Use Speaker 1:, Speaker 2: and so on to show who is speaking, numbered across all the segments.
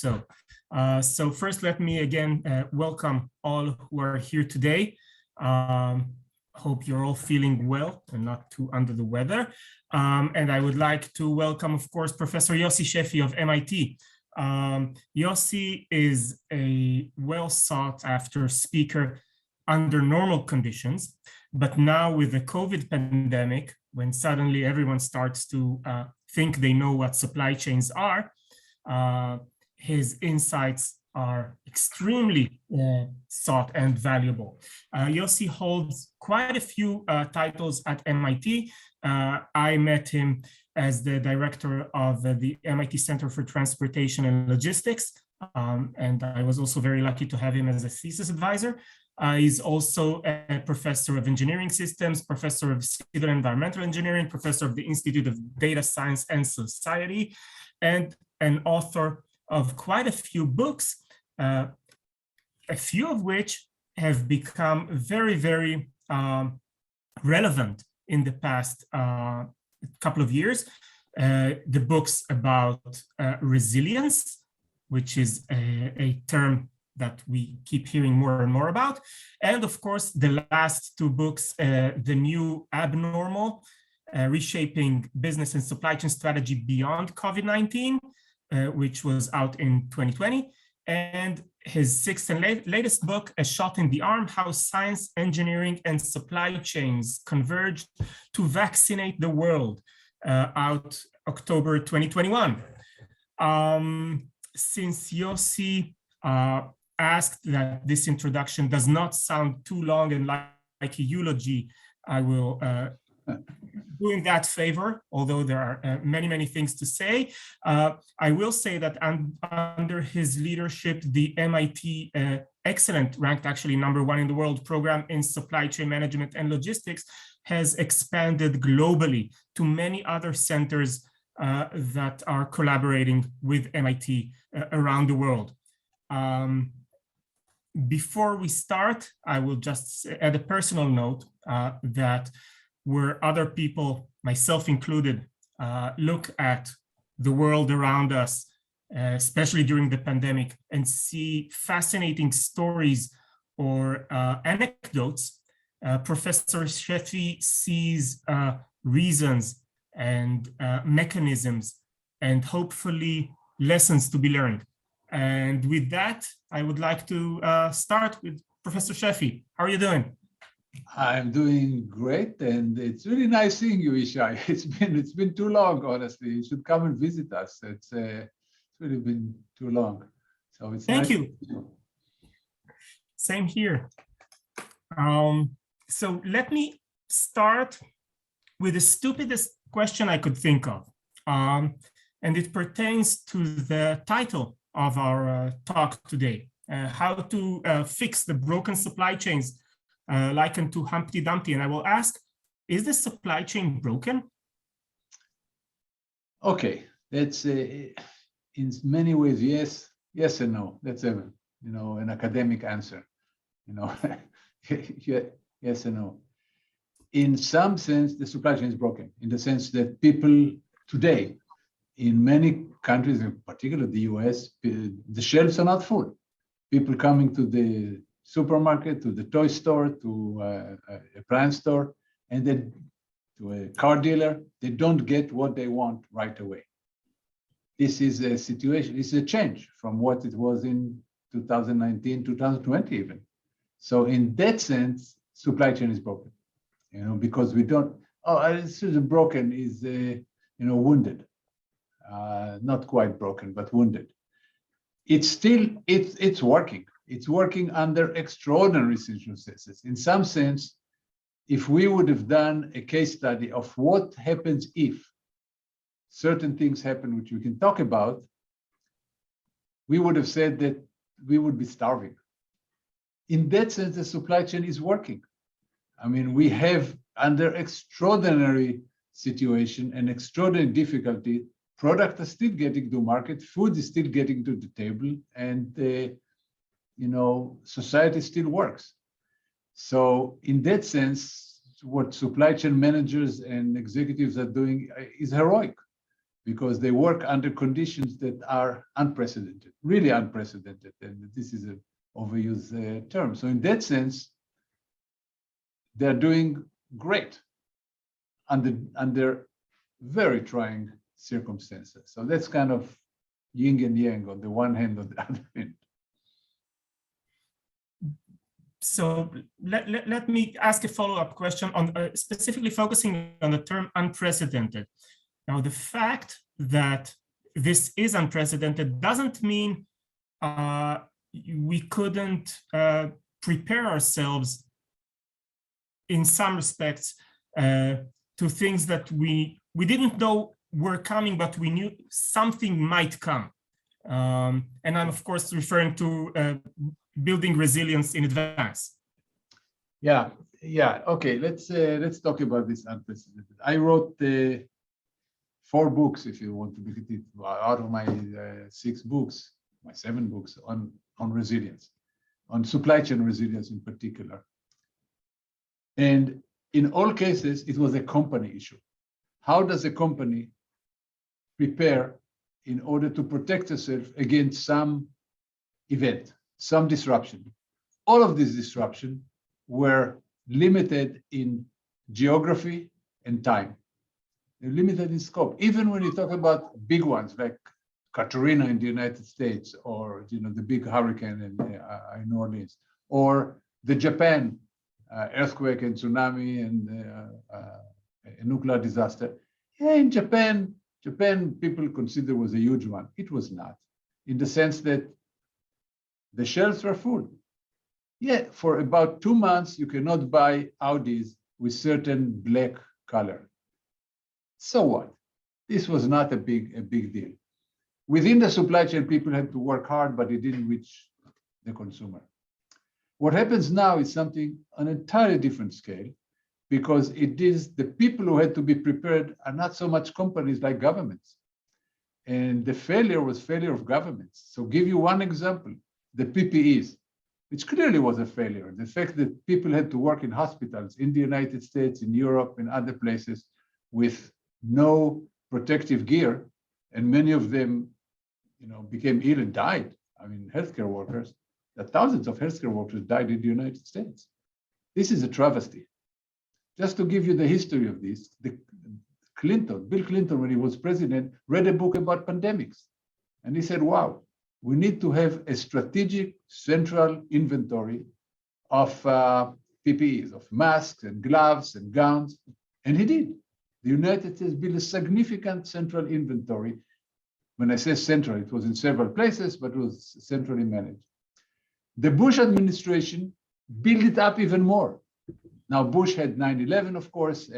Speaker 1: So first, let me again welcome all who are here today. Hope you're all feeling well and not too under the weather. And I would like to welcome, of course, Professor Yossi Sheffi of MIT. Yossi is a well sought after speaker under normal conditions, but now with the COVID pandemic, when suddenly everyone starts to think they know what supply chains are, his insights are extremely sought and valuable. Yossi holds quite a few titles at MIT. I met him as the director of the MIT Center for Transportation and Logistics, and I was also very lucky to have him as a thesis advisor. He's also a professor of engineering systems, professor of civil and environmental engineering, professor of the Institute of Data Science and Society, and an author of quite a few books, a few of which have become very, very relevant in the past couple of years. The books about resilience, which is a term that we keep hearing more and more about. And of course, the last two books, The New Abnormal, Reshaping Business and Supply Chain Strategy Beyond COVID-19, which was out in 2020. And his sixth and latest book, A Shot in the Arm, How Science, Engineering, and Supply Chains Converged to Vaccinate the World, out October 2021. Since Yossi asked that this introduction does not sound too long and like a eulogy, I will doing that favor, although there are many, many things to say. I will say that under his leadership, the MIT excellent, ranked actually #1 in the world program in supply chain management and logistics has expanded globally to many other centers that are collaborating with MIT around the world. Before we start, I will just add a personal note that where other people, myself included, look at the world around us, especially during the pandemic, and see fascinating stories or anecdotes, Professor Sheffi sees reasons and mechanisms and hopefully lessons to be learned. And with that, I would like to start with Professor Sheffi. How are you doing?
Speaker 2: I'm doing great, and it's really nice seeing you, Yishai. It's been too long, honestly. You should come and visit us. It's really been too long. So it's
Speaker 1: Thank
Speaker 2: nice
Speaker 1: you. Same here. So let me start with the stupidest question I could think of, and it pertains to the title of our talk today: how to fix the broken supply chains likened to Humpty Dumpty. And I will ask, is the supply chain broken?
Speaker 2: Okay, that's in many ways yes and no. That's an academic answer. Yes and no. In some sense, the supply chain is broken, in the sense that people today, in many countries, in particular the US, the shelves are not full. People coming to the supermarket, to the toy store, to a brand store, and then to a car dealer, they don't get what they want right away. This is a situation, this is a change from what it was in 2019, 2020 even. So in that sense, supply chain is broken, because we don't, this is broken is, wounded. Not quite broken, but wounded. It's still, it's working. It's working under extraordinary circumstances. In some sense, if we would have done a case study of what happens if certain things happen, which we can talk about, we would have said that we would be starving. In that sense, the supply chain is working. I mean, we have, under extraordinary situation and extraordinary difficulty, products are still getting to market, food is still getting to the table, and society still works. So in that sense, what supply chain managers and executives are doing is heroic. because they work under conditions that are unprecedented, really unprecedented. And this is an overused term. So in that sense, they're doing great under very trying circumstances. So that's kind of yin and yang on the one hand, on the other hand.
Speaker 1: So let me ask a follow-up question on specifically focusing on the term unprecedented. Now, the fact that this is unprecedented doesn't mean we couldn't prepare ourselves in some respects to things that we didn't know were coming, but we knew something might come. And I'm, of course, referring to building resilience in advance.
Speaker 2: Yeah. Okay, let's talk about this unprecedented. I wrote 4 books, if you want to look at it, out of my 6 books, my 7 books on resilience, on supply chain resilience in particular. And in all cases, it was a company issue. How does a company prepare in order to protect itself against some event, some disruption? All of these disruptions were limited in geography and time. They're limited in scope. Even when you talk about big ones like Katrina in the United States, or the big hurricane in New Orleans, or the Japan earthquake and tsunami and a nuclear disaster. Yeah, in Japan people consider was a huge one. It was not, in the sense that the shelves were full. Yeah, for about 2 months you cannot buy Audis with certain black color. So what? This was not a big deal. Within the supply chain, people had to work hard, but it didn't reach the consumer. What happens now is something on an entirely different scale, because it is the people who had to be prepared are not so much companies like governments. And the failure was failure of governments. So give you one example, the PPEs, which clearly was a failure. The fact that people had to work in hospitals in the United States, in Europe, in other places with no protective gear, and many of them became ill and died. I mean, healthcare workers, thousands of healthcare workers died in the United States. This is a travesty. Just to give you the history of this, Bill Clinton, when he was president, read a book about pandemics. And he said, wow, we need to have a strategic central inventory of PPEs, of masks and gloves and gowns. And he did. The United States built a significant central inventory. When I say central, it was in several places, but it was centrally managed. The Bush administration built it up even more. Now, Bush had 9/11, of course,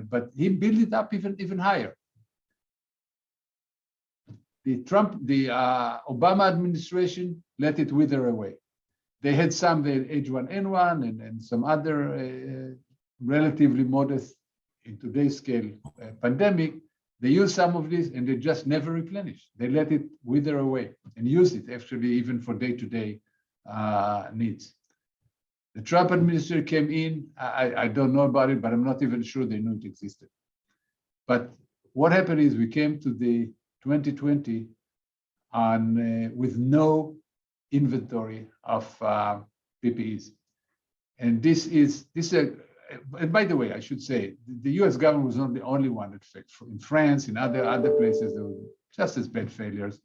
Speaker 2: but he built it up even higher. The Obama administration let it wither away. They had some, they had H1N1 and some other relatively modest, in today's scale, pandemic. They used some of this and they just never replenished. They let it wither away and used it actually even for day-to-day needs. The Trump administration came in. I don't know about it, but I'm not even sure they knew it existed. But what happened is we came to the 2020 with no inventory of PPEs. And and by the way, I should say, the US government was not the only one that failed. In France, in other places, there were just as bad failures.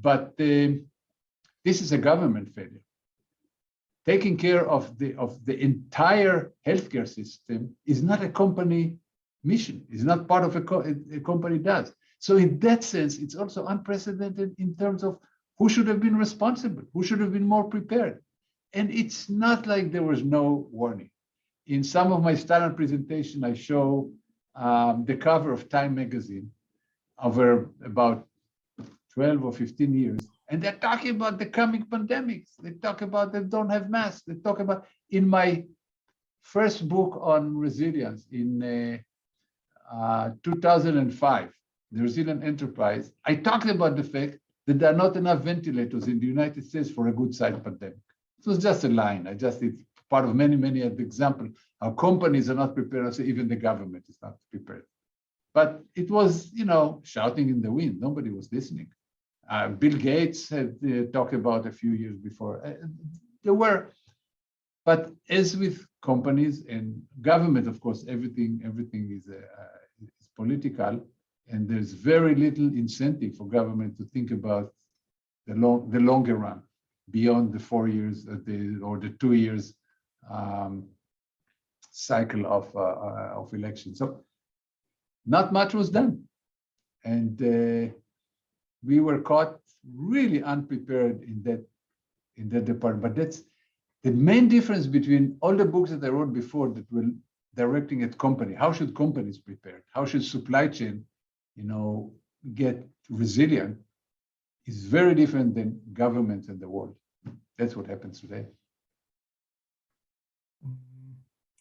Speaker 2: But this is a government failure. Taking care of the entire healthcare system is not a company mission. It's not part of a company does. So in that sense, it's also unprecedented in terms of who should have been responsible, who should have been more prepared. And it's not like there was no warning. In some of my standard presentation, I show the cover of Time magazine over about 12 or 15 years. And they're talking about the coming pandemics. They talk about they don't have masks. They talk about, in my first book on resilience in 2005, The Resilient Enterprise, I talked about the fact that there are not enough ventilators in the United States for a good-sized pandemic. It was just a line. It's part of many other examples how companies are not prepared, so even the government is not prepared. But it was, shouting in the wind. Nobody was listening. Bill Gates had talked about a few years before. There were, but as with companies and government, of course, everything is political, and there's very little incentive for government to think about the longer run, beyond the 4 years or the 2 years cycle of election. So not much was done, and we were caught really unprepared in that department. But that's the main difference between all the books that I wrote before that were directing at company. How should companies prepare? How should supply chain, get resilient? Is very different than governments in the world. That's what happens today.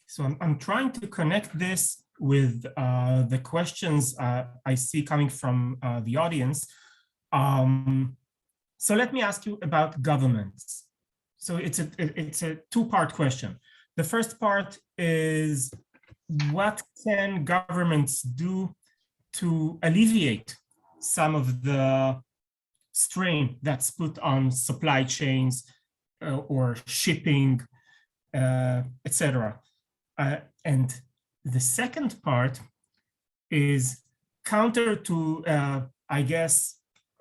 Speaker 1: So I'm trying to connect this with the questions I see coming from the audience. So let me ask you about governments. So it's a two-part question. The first part is, what can governments do to alleviate some of the strain that's put on supply chains or shipping, etc. And the second part is counter to, I guess,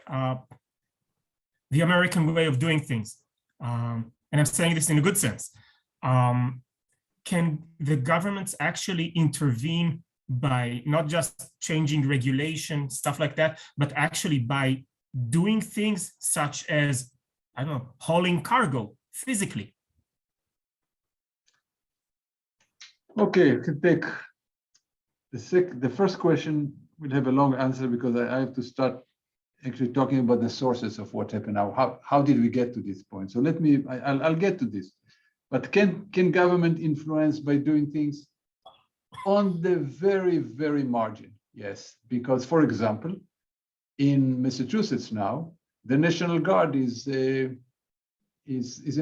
Speaker 1: the American way of doing things. And I'm saying this in a good sense. Can the governments actually intervene by not just changing regulation, stuff like that, but actually by doing things such as, I don't know, hauling cargo physically?
Speaker 2: Okay, I can take the first question. Will have a long answer because I have to start actually talking about the sources of what happened now. How did we get to this point? So I'll get to this. But can government influence by doing things? On the very, very margin, yes. Because, for example, in Massachusetts now, the National Guard is in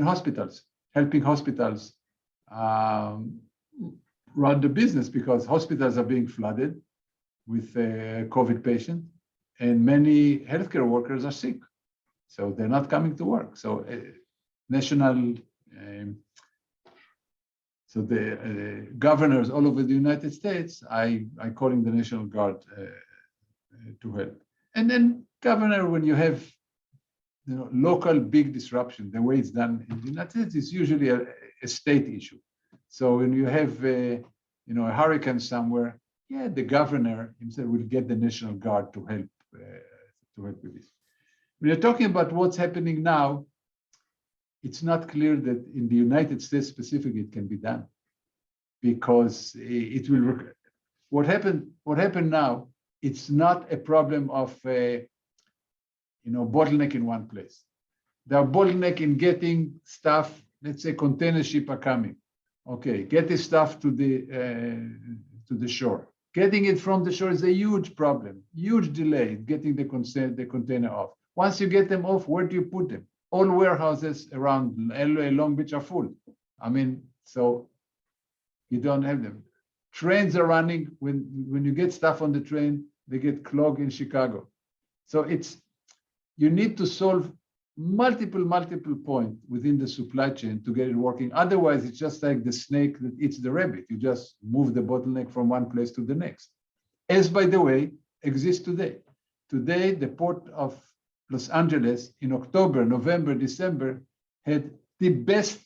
Speaker 2: hospitals, helping hospitals run the business, because hospitals are being flooded with COVID patients, and many healthcare workers are sick, so they're not coming to work. So so the governors all over the United States, I calling the National Guard to help. And then governor, when you have local big disruption, the way it's done in the United States is usually a state issue. So when you have a hurricane somewhere, yeah, the governor himself will get the National Guard to help with this. When you're talking about what's happening now, it's not clear that in the United States specifically it can be done, because it will. What happened now, it's not a problem of bottleneck in one place. There are bottleneck in getting stuff. Let's say container ship are coming. Okay, get the stuff to the shore. Getting it from the shore is a huge problem, huge delay getting the container off. Once you get them off, where do you put them? All warehouses around LA, Long Beach are full. I mean, so you don't have them. Trains are running. When you get stuff on the train, they get clogged in Chicago. So you need to solve multiple points within the supply chain to get it working. Otherwise, it's just like the snake that eats the rabbit. You just move the bottleneck from one place to the next. As, by the way, exists today. Today, the port of Los Angeles in October, November, December had the best,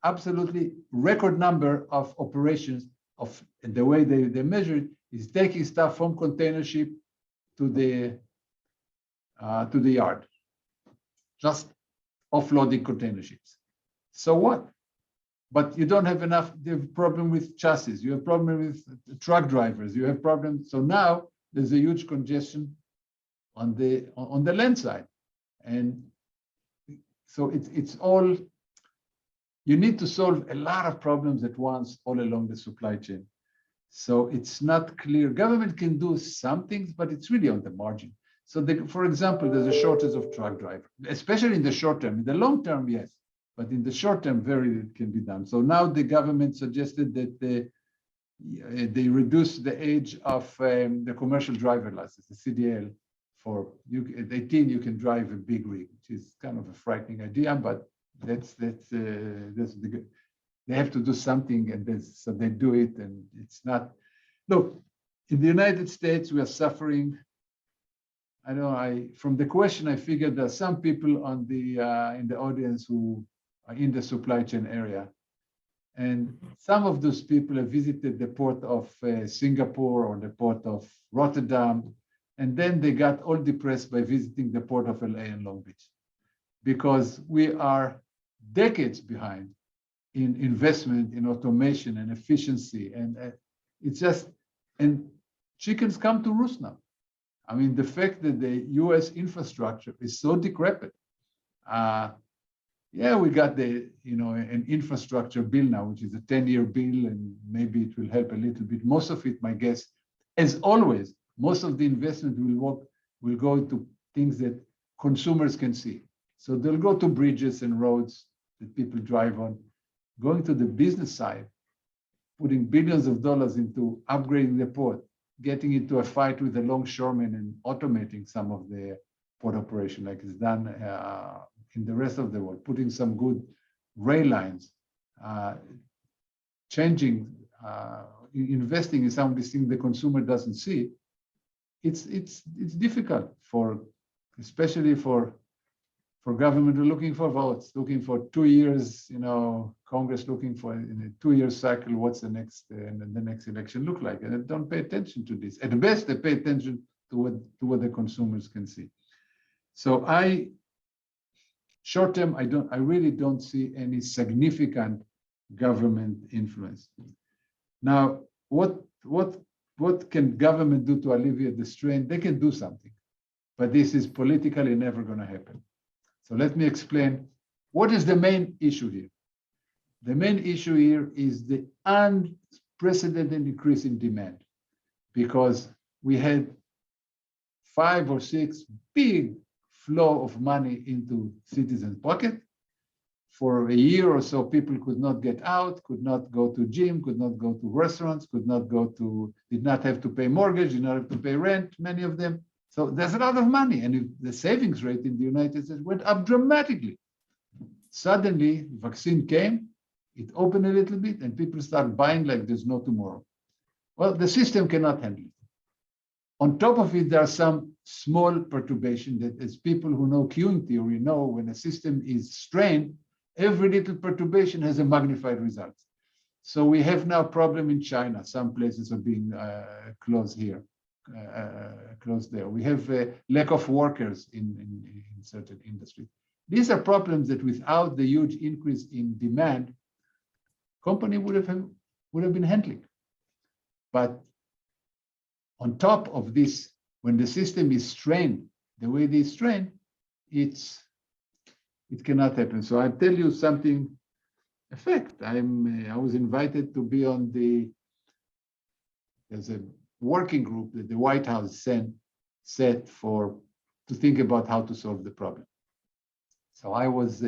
Speaker 2: absolutely record number of operations of the way they measure it is taking stuff from container ship to the yard, just offloading container ships. So what? But you don't have enough. You have problem with chassis. You have problem with truck drivers. You have problems. So now there's a huge congestion on the land side, and so it's all. You need to solve a lot of problems at once all along the supply chain. So it's not clear. Government can do some things, but it's really on the margin. So, for example, there's a shortage of truck drivers, especially in the short term. In the long term, yes, but in the short term, very little can be done. So now the government suggested that they reduced the age of the commercial driver license, the CDL, at 18 you can drive a big rig, which is kind of a frightening idea, but that's the good. They have to do something, and so they do it, and it's not. Look, in the United States, we are suffering. I know. From the question, I figured there are some people on in the audience who are in the supply chain area, and some of those people have visited the port of Singapore or the port of Rotterdam, and then they got all depressed by visiting the port of LA and Long Beach, because we are decades behind in investment in automation and efficiency, and it's just, and chickens come to roost now. I mean, the fact that the US infrastructure is so decrepit. Yeah, we got an infrastructure bill now, which is a 10-year bill, and maybe it will help a little bit. Most of it, my guess, as always, most of the investment will go to things that consumers can see. So they'll go to bridges and roads that people drive on. Going to the business side, putting billions of dollars into upgrading the port, getting into a fight with the longshoremen and automating some of the port operation like it's done in the rest of the world, putting some good rail lines, investing in some of these things the consumer doesn't see. It's difficult especially for government looking for votes, looking for 2 years, Congress looking for in a 2-year cycle, what's the next election look like? And they don't pay attention to this. At best, they pay attention to what the consumers can see. So short term, I really don't see any significant government influence. Now, what can government do to alleviate the strain? They can do something, but this is politically never going to happen. So let me explain what is the main issue here. The main issue here is the unprecedented increase in demand, because we had 5 or 6 big flow of money into citizens' pocket. For a year or so, people could not get out, could not go to gym, could not go to restaurants, did not have to pay mortgage, did not have to pay rent, many of them. So there's a lot of money, and the savings rate in the United States went up dramatically. Suddenly, vaccine came, it opened a little bit, and people start buying like there's no tomorrow. Well, the system cannot handle it. On top of it, there are some small perturbation that, as people who know queuing theory know, when a system is strained, every little perturbation has a magnified result. So we have now a problem in China. Some places are being closed here. Close there. We have a lack of workers in certain industries. These are problems that without the huge increase in demand, company would have been handling. But on top of this, when the system is strained the way it is strained, it cannot happen. So I'll tell you something. In fact, I was invited to be on there's a working group that the White House set to think about how to solve the problem. So I was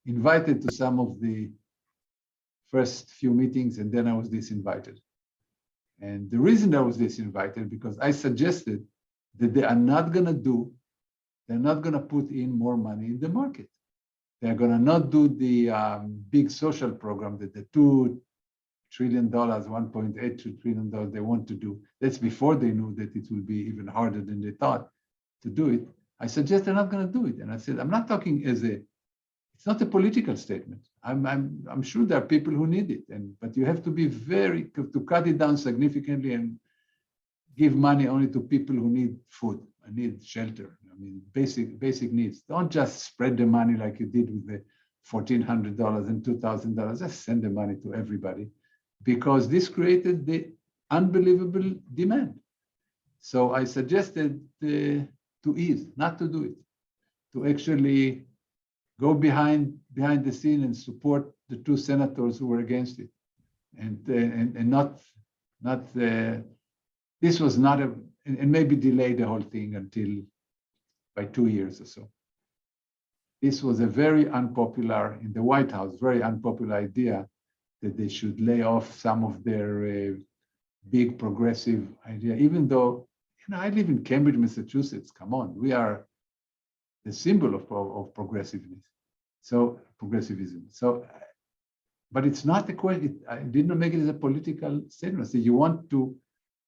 Speaker 2: invited to some of the first few meetings, and then I was disinvited. And the reason I was disinvited, because I suggested that they're not going to put in more money in the market. They're going to not do the big social program that the $2 trillion, $1.8 trillion they want to do. That's before they knew that it will be even harder than they thought to do it. I suggest they're not going to do it. And I said, I'm not talking it's not a political statement. I'm sure there are people who need it, but you have to be to cut it down significantly and give money only to people who need food and need shelter. I mean, basic needs. Don't just spread the money like you did with the $1,400 and $2,000. Just send the money to everybody, because this created the unbelievable demand. So I suggested to ease, not to do it, to actually go behind the scene and support the 2 senators who were against it, and not this was not and maybe delay the whole thing until by 2 years or so. This was a very unpopular in the White House, very unpopular idea that they should lay off some of their big progressive idea, even though, I live in Cambridge, Massachusetts. Come on, we are the symbol of progressivism. So, but it's not a question. I did not make it as a political statement. So you want to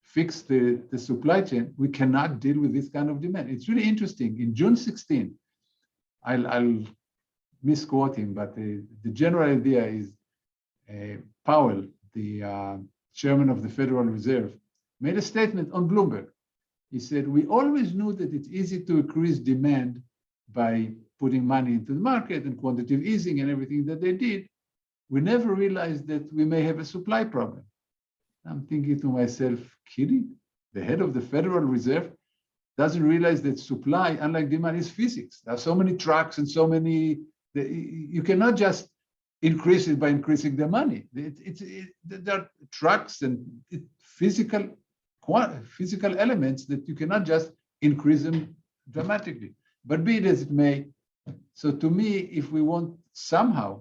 Speaker 2: fix the supply chain, we cannot deal with this kind of demand. It's really interesting. In June 16, I'll misquote him, but the general idea is Powell, the chairman of the Federal Reserve, made a statement on Bloomberg. He said, we always knew that it's easy to increase demand by putting money into the market and quantitative easing and everything that they did. We never realized that we may have a supply problem. I'm thinking to myself, kidding? The head of the Federal Reserve doesn't realize that supply, unlike demand, is physics. There are so many trucks and so many, you cannot just increase it by increasing the money. There are trucks and physical elements that you cannot just increase them dramatically. But be it as it may, so to me, if we want somehow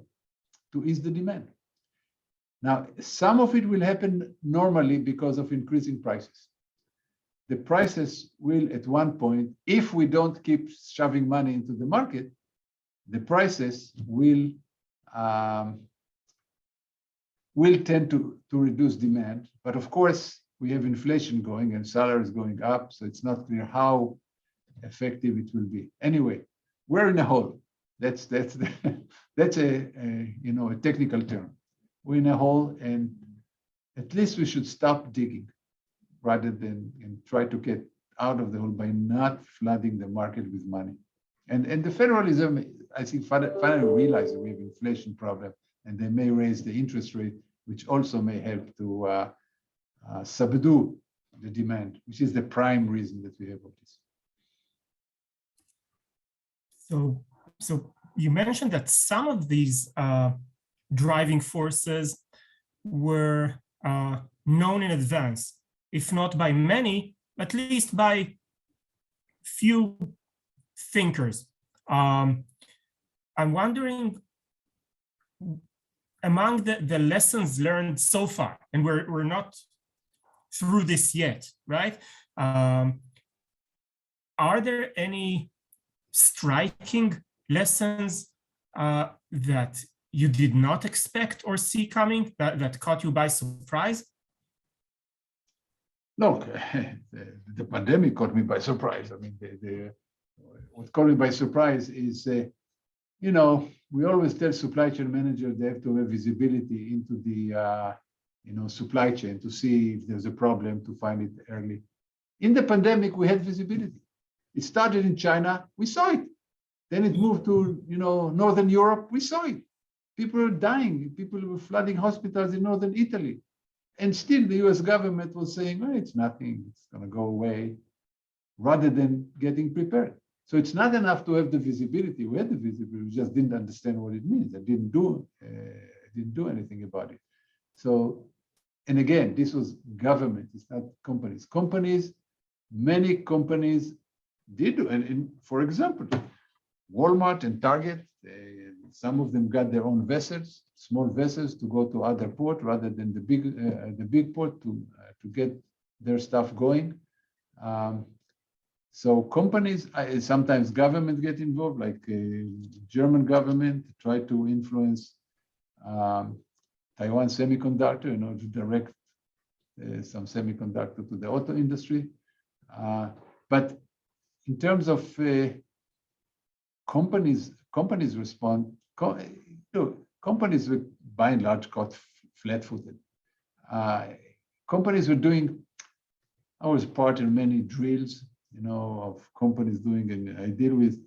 Speaker 2: to ease the demand, now, some of it will happen normally because of increasing prices. The prices will, at one point, if we don't keep shoving money into the market, the prices will tend to reduce demand. But of course, we have inflation going and salaries going up, so it's not clear how effective it will be. Anyway, we're in a hole. That's a technical term. We're in a hole, and at least we should stop digging rather than and try to get out of the hole by not flooding the market with money. And the Federal Reserve, I think, finally realized that we have inflation problem, and they may raise the interest rate, which also may help to subdue the demand, which is the prime reason that we have of this.
Speaker 1: So you mentioned that some of these driving forces were known in advance, if not by many, at least by few thinkers. I'm wondering, among the lessons learned so far, and we're not through this yet, right? Are there any striking lessons that you did not expect or see coming, that caught you by surprise?
Speaker 2: Look, the pandemic caught me by surprise. I mean, what caught me by surprise is, we always tell supply chain managers they have to have visibility into the, supply chain to see if there's a problem, to find it early. In the pandemic, we had visibility. It started in China, we saw it. Then it moved to, Northern Europe, we saw it. People were dying. People were flooding hospitals in Northern Italy. And still the US government was saying, oh, it's nothing, it's going to go away, rather than getting prepared. So it's not enough to have the visibility. We had the visibility, we just didn't understand what it means. I didn't do anything about it. So, and again, this was government, it's not companies. Many companies did do, and for example, Walmart and Target, some of them got their own vessels, small vessels, to go to other port rather than the big port to get their stuff going. So companies, sometimes government get involved, like German government try to influence Taiwan Semiconductor in order to direct some semiconductor to the auto industry. But in terms of companies respond. Companies were by and large caught flat-footed. Companies were doing. I was part in many drills, of companies doing, and I deal with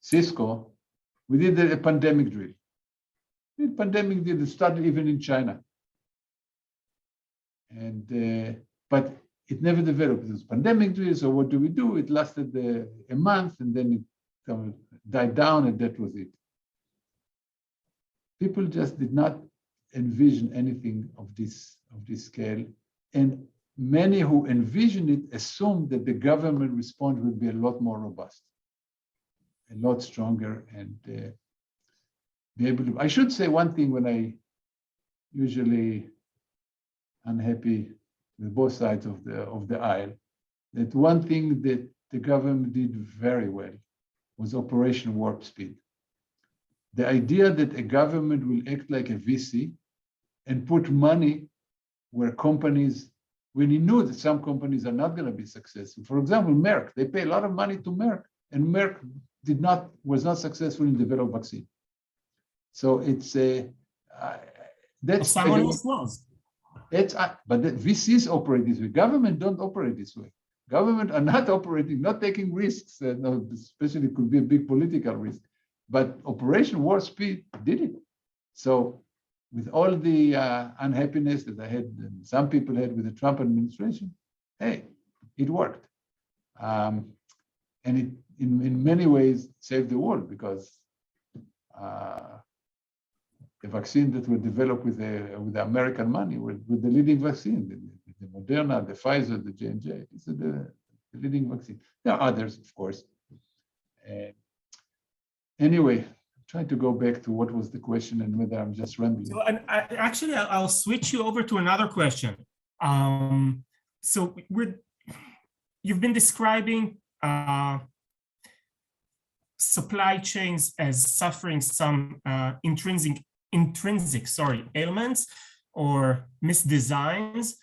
Speaker 2: Cisco. We did a pandemic drill. The pandemic drill started even in China, and but it never developed. It was pandemic drill. So what do? It lasted a month, and then it died down, and that was it. People just did not envision anything of this scale, and many who envisioned it assumed that the government response would be a lot more robust, a lot stronger, and be able to. I should say one thing when I usually unhappy with both sides of the aisle, that one thing that the government did very well was Operation Warp Speed. The idea that a government will act like a VC and put money where companies, when he knew that some companies are not going to be successful. For example, Merck, they pay a lot of money to Merck, and Merck was not successful in developing vaccine. So it's that's
Speaker 1: someone else was.
Speaker 2: But the VCs operate this way. Government don't operate this way. Government are not operating, not taking risks. No, especially it could be a big political risk. But Operation Warp Speed did it. So with all the unhappiness that I had, and some people had with the Trump administration, hey, it worked. And it, in many ways, saved the world, because the vaccine that were developed with the American money were the leading vaccine, the Moderna, the Pfizer, the J&J. These are the leading vaccine. There are others, of course. Anyway, trying to go back to what was the question and whether I'm just rambling.
Speaker 1: So, and I'll switch you over to another question. So you've been describing supply chains as suffering some intrinsic ailments or misdesigns.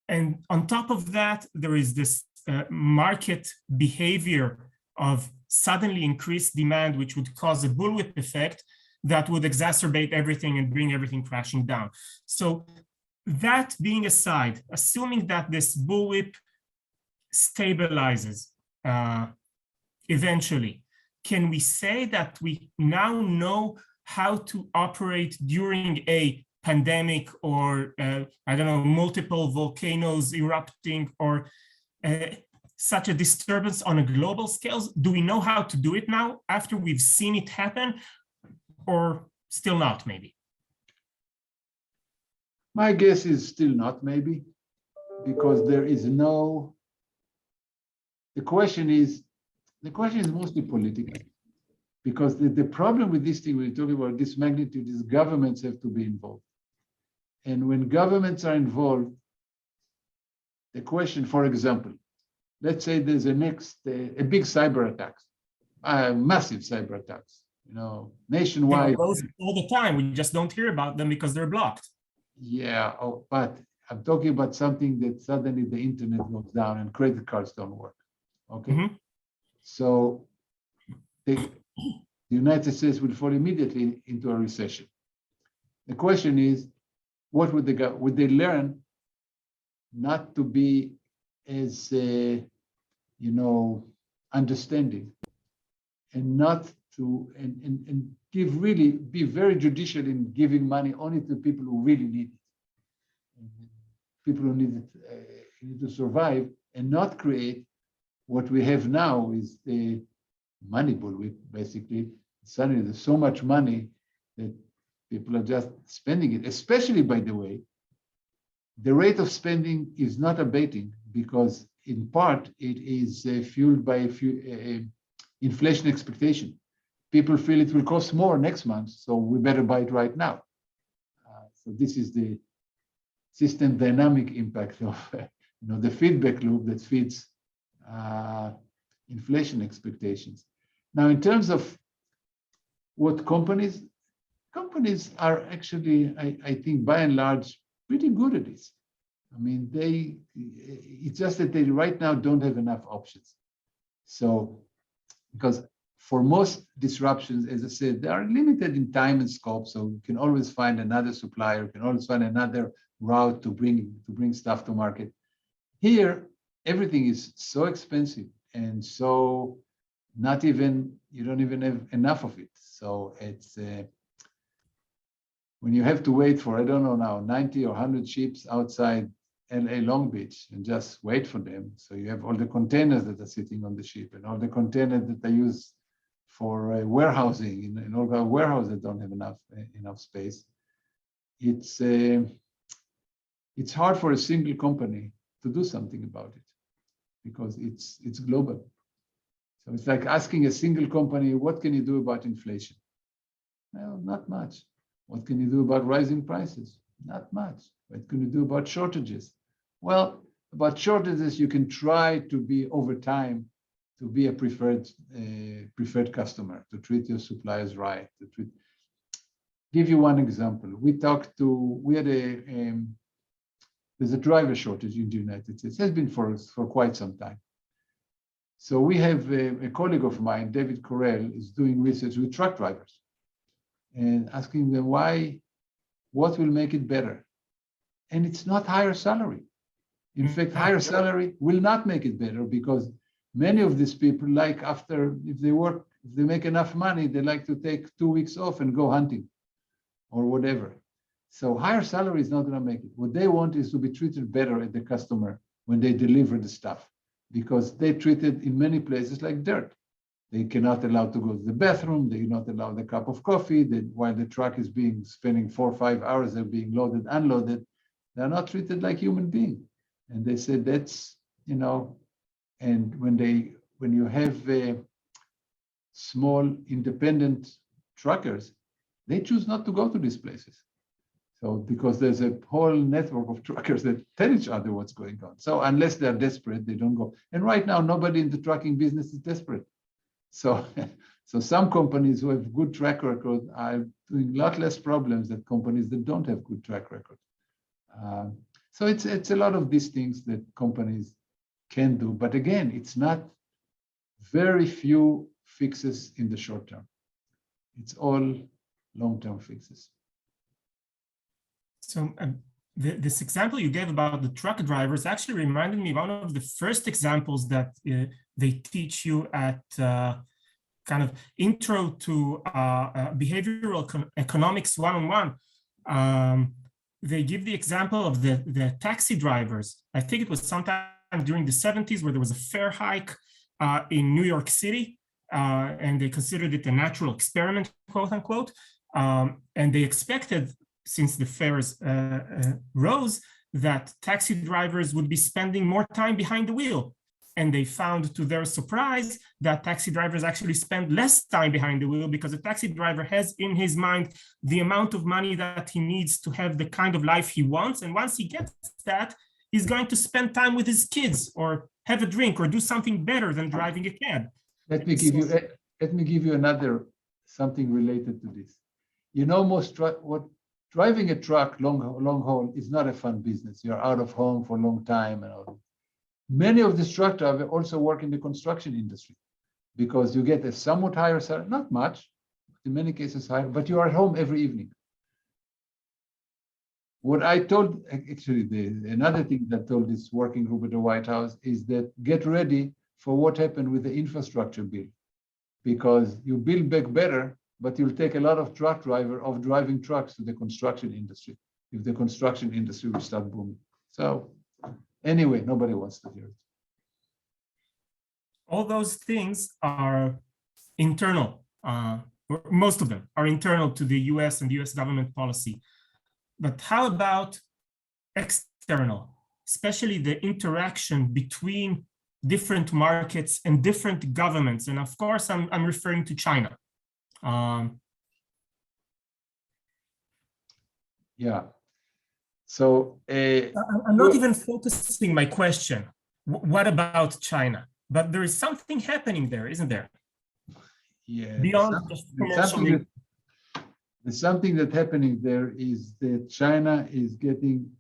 Speaker 1: And on top of that, there is this market behavior of suddenly increased demand, which would cause a bullwhip effect that would exacerbate everything and bring everything crashing down. So that being aside, assuming that this bullwhip stabilizes eventually, can we say that we now know how to operate during a pandemic or, I don't know, multiple volcanoes erupting or such a disturbance on a global scale? Do we know how to do it now after we've seen it happen, or still not, maybe?
Speaker 2: My guess is still not, maybe, because there is no, the question is mostly political, because the problem with this thing, when you're talking about this magnitude, is governments have to be involved. And when governments are involved, the question, for example, let's say there's a big cyber attack, massive cyber attacks, nationwide.
Speaker 1: Those all the time. We just don't hear about them because they're blocked.
Speaker 2: Yeah, but I'm talking about something that suddenly the internet goes down and credit cards don't work. Okay, So the United States will fall immediately into a recession. The question is, what would they learn not to be as understanding, and not to and be very judicial in giving money only to people who really need it, people who need to survive, and not create what we have now is the money bullwhip. Basically, suddenly there's so much money that people are just spending it. Especially, by the way, the rate of spending is not abating, because in part it is fueled by inflation expectation. People feel it will cost more next month, so we better buy it right now. So this is the system dynamic impact of the feedback loop that feeds inflation expectations. Now, in terms of what companies are actually, I think, by and large, pretty good at this. I mean, it's just that they right now don't have enough options. So, because for most disruptions, as I said, they are limited in time and scope. So you can always find another supplier, you can always find another route to bring stuff to market. Here, everything is so expensive, and so you don't even have enough of it. So it's when you have to wait for, I don't know now, 90 or 100 ships outside LA Long Beach and just wait for them. So you have all the containers that are sitting on the ship and all the containers that they use for warehousing in all the warehouses that don't have enough space. It's hard for a single company to do something about it, because it's global. So it's like asking a single company, what can you do about inflation? Well, not much. What can you do about rising prices? Not much. What can you do about shortages? Well, about shortages, you can try to be over time, to be a preferred customer, to treat your suppliers right. Give you one example. There's a driver shortage in the United States. It has been for quite some time. So we have a colleague of mine, David Correll, is doing research with truck drivers and asking them what will make it better? And it's not higher salary. In fact, higher salary will not make it better because many of these people if they make enough money, they like to take 2 weeks off and go hunting or whatever. So higher salary is not going to make it. What they want is to be treated better at the customer when they deliver the stuff, because they treat it in many places like dirt. They cannot allow to go to the bathroom. They're not allowed a cup of coffee. While the truck is spending 4 or 5 hours, they're being loaded, unloaded. They're not treated like human beings. And they said that's, and when you have small independent truckers, they choose not to go to these places. So because there's a whole network of truckers that tell each other what's going on. So unless they're desperate, they don't go. And right now, nobody in the trucking business is desperate. So some companies who have good track record are doing a lot less problems than companies that don't have good track record. So it's a lot of these things that companies can do. But again, it's not very few fixes in the short term. It's all long-term fixes.
Speaker 1: So this example you gave about the truck drivers actually reminded me of one of the first examples that they teach you at kind of intro to behavioral economics 101. They give the example of the taxi drivers. I think it was sometime during the 70s where there was a fare hike in New York City, and they considered it a natural experiment, quote unquote. And they expected, since the fares rose, that taxi drivers would be spending more time behind the wheel. And they found, to their surprise, that taxi drivers actually spend less time behind the wheel because a taxi driver has in his mind the amount of money that he needs to have the kind of life he wants. And once he gets that, he's going to spend time with his kids or have a drink or do something better than driving a cab.
Speaker 2: Let me give you another something related to this. Driving a truck long haul is not a fun business. You're out of home for a long time and all. Many of these truck drivers also work in the construction industry because you get a somewhat higher salary, not much, in many cases higher, but you are at home every evening. What I told, actually, another thing that told this working group at the White House is that get ready for what happened with the infrastructure bill, because you build back better, but you'll take a lot of truck driver of driving trucks to the construction industry if the construction industry will start booming. So anyway, nobody wants to hear it.
Speaker 1: All those things are internal. Most of them are internal to the US and the US government policy. But how about external, especially the interaction between different markets and different governments? And of course, I'm referring to China.
Speaker 2: Yeah. So
Speaker 1: I'm not even focusing my question. What about China? But there is something happening there, isn't there?
Speaker 2: Yeah.
Speaker 1: Beyond just commercial.
Speaker 2: Something that's happening there is that China is getting,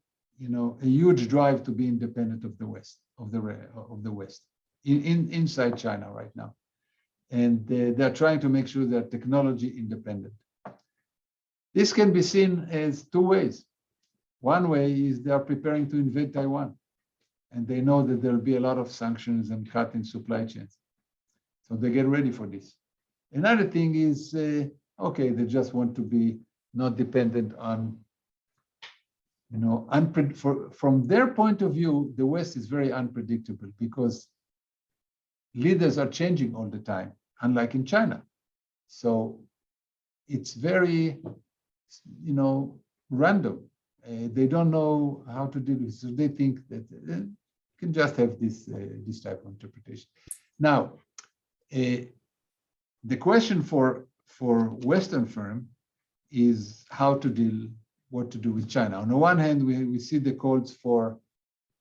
Speaker 2: a huge drive to be independent of the West, of the West, inside China right now, and they're trying to make sure they're technology independent. This can be seen as two ways. One way is they are preparing to invade Taiwan, and they know that there'll be a lot of sanctions and cut in supply chains, so they get ready for this. Another thing is. Okay, they just want to be not dependent on, from their point of view, the West is very unpredictable because leaders are changing all the time, unlike in China. So it's very, random. They don't know how to deal with it. So they think that you can just have this type of interpretation. Now, the question for Western firm is what to do with China. On the one hand, we see the calls for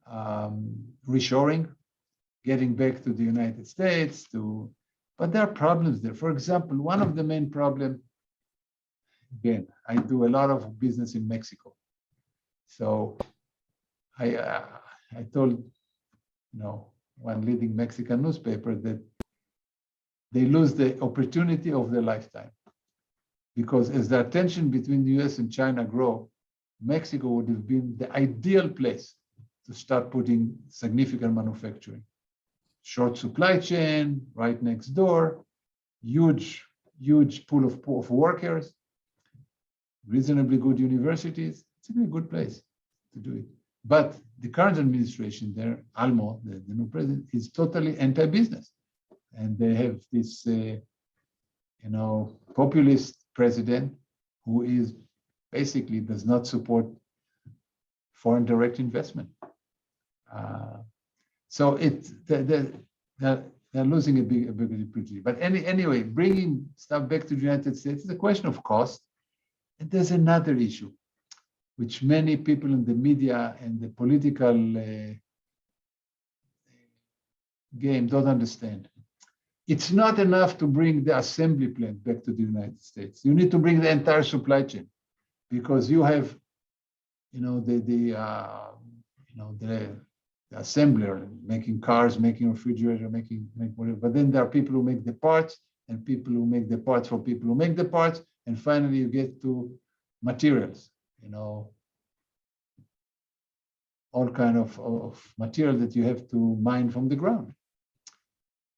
Speaker 2: reshoring, getting back to the United States, but there are problems there. For example, one of the main problems, again, I do a lot of business in Mexico. So I told one leading Mexican newspaper that they lose the opportunity of their lifetime. Because as the tension between the US and China grow, Mexico would have been the ideal place to start putting significant manufacturing. Short supply chain, right next door, huge pool of workers, reasonably good universities. It's a very good place to do it. But the current administration there, Almo, the new president, is totally anti-business. And they have this, populist president who is basically does not support foreign direct investment. So they're losing a big opportunity. But anyway, bringing stuff back to the United States is a question of cost. And there's another issue, which many people in the media and the political game don't understand. It's not enough to bring the assembly plant back to the United States. You need to bring the entire supply chain, because you have, the assembler making cars, making refrigerator, make whatever. But then there are people who make the parts, and people who make the parts for people who make the parts, and finally you get to materials. All kind of material that you have to mine from the ground.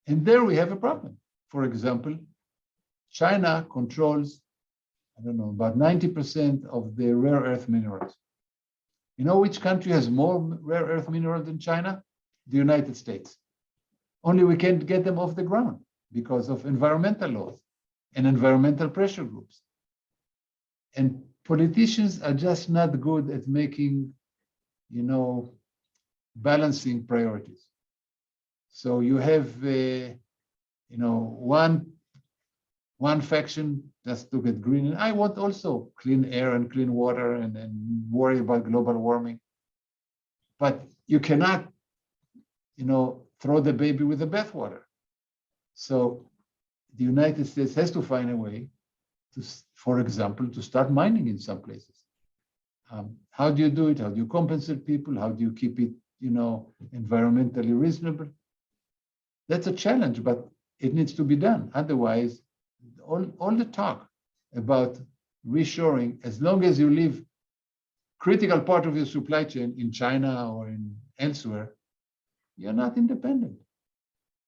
Speaker 2: And there we have a problem. For example, China controls, about 90% of the rare earth minerals. You know which country has more rare earth minerals than China? The United States. Only we can't get them off the ground because of environmental laws and environmental pressure groups. And politicians are just not good at making, balancing priorities. So you have, one faction just to get green. And I want also clean air and clean water and worry about global warming. But you cannot, throw the baby with the bathwater. So the United States has to find a way to, for example, to start mining in some places. How do you do it? How do you compensate people? How do you keep it, environmentally reasonable? That's a challenge, but it needs to be done. Otherwise, all the talk about reshoring, as long as you leave critical part of your supply chain in China or in elsewhere, you're not independent.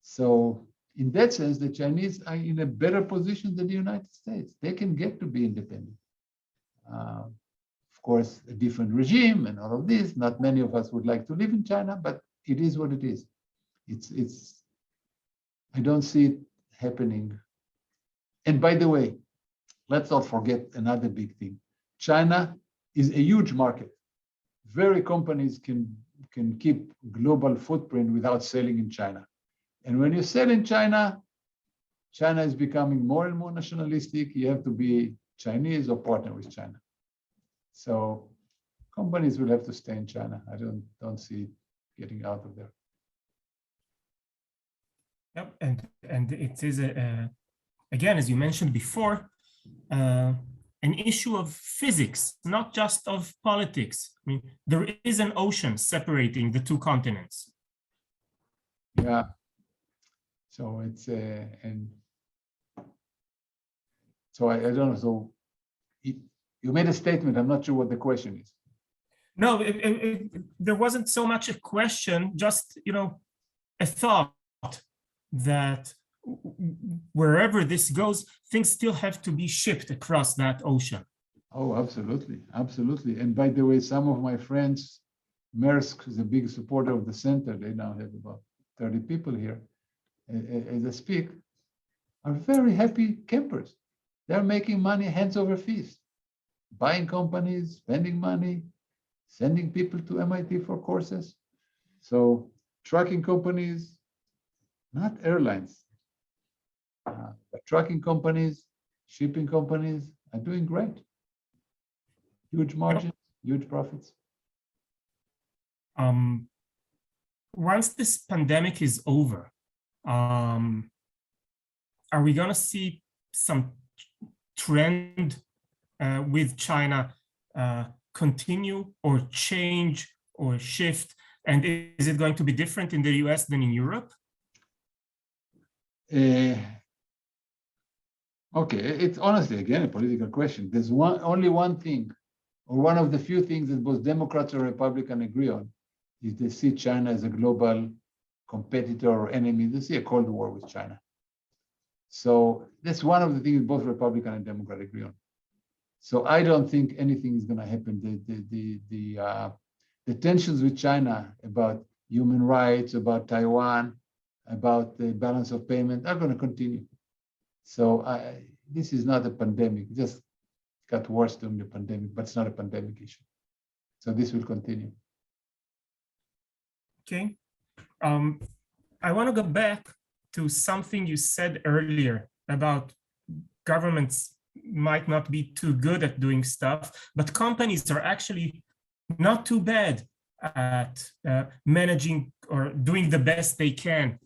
Speaker 2: So in that sense, the Chinese are in a better position than the United States. They can get to be independent. Of course, a different regime and all of this. Not many of us would like to live in China, but it is what it is. I don't see it happening. And by the way, let's not forget another big thing. China is a huge market. Very companies can keep global footprint without selling in China. And when you sell in China, China is becoming more and more nationalistic. You have to be Chinese or partner with China. So companies will have to stay in China. I don't see it getting out of there.
Speaker 1: Yep, and it is again, as you mentioned before, an issue of physics, not just of politics. I mean, there is an ocean separating the two continents.
Speaker 2: Yeah. So it's and so I don't know. So you made a statement. I'm not sure what the question is.
Speaker 1: No, there wasn't so much a question, just a thought that wherever this goes, things still have to be shipped across that ocean.
Speaker 2: Oh, absolutely, absolutely. And by the way, some of my friends, Maersk is a big supporter of the center. They now have about 30 people here, as I speak, are very happy campers. They're making money hands over fist, buying companies, spending money, sending people to MIT for courses. So trucking companies, not airlines, but trucking companies, shipping companies are doing great. Huge margins, huge profits.
Speaker 1: once this pandemic is over, are we going to see some trend with China continue or change or shift? And is it going to be different in the US than in Europe?
Speaker 2: Okay, it's honestly, again, a political question. There's only one thing, or one of the few things that both Democrats and Republicans agree on, is they see China as a global competitor or enemy. They see a Cold War with China. So that's one of the things both Republican and Democrat agree on. So I don't think anything is going to happen. The tensions with China about human rights, about Taiwan, about the balance of payment are going to continue. So this is not a pandemic. It just got worse during the pandemic, but it's not a pandemic issue. So this will continue.
Speaker 1: Okay. I want to go back to something you said earlier about governments might not be too good at doing stuff, but companies are actually not too bad at managing or doing the best they can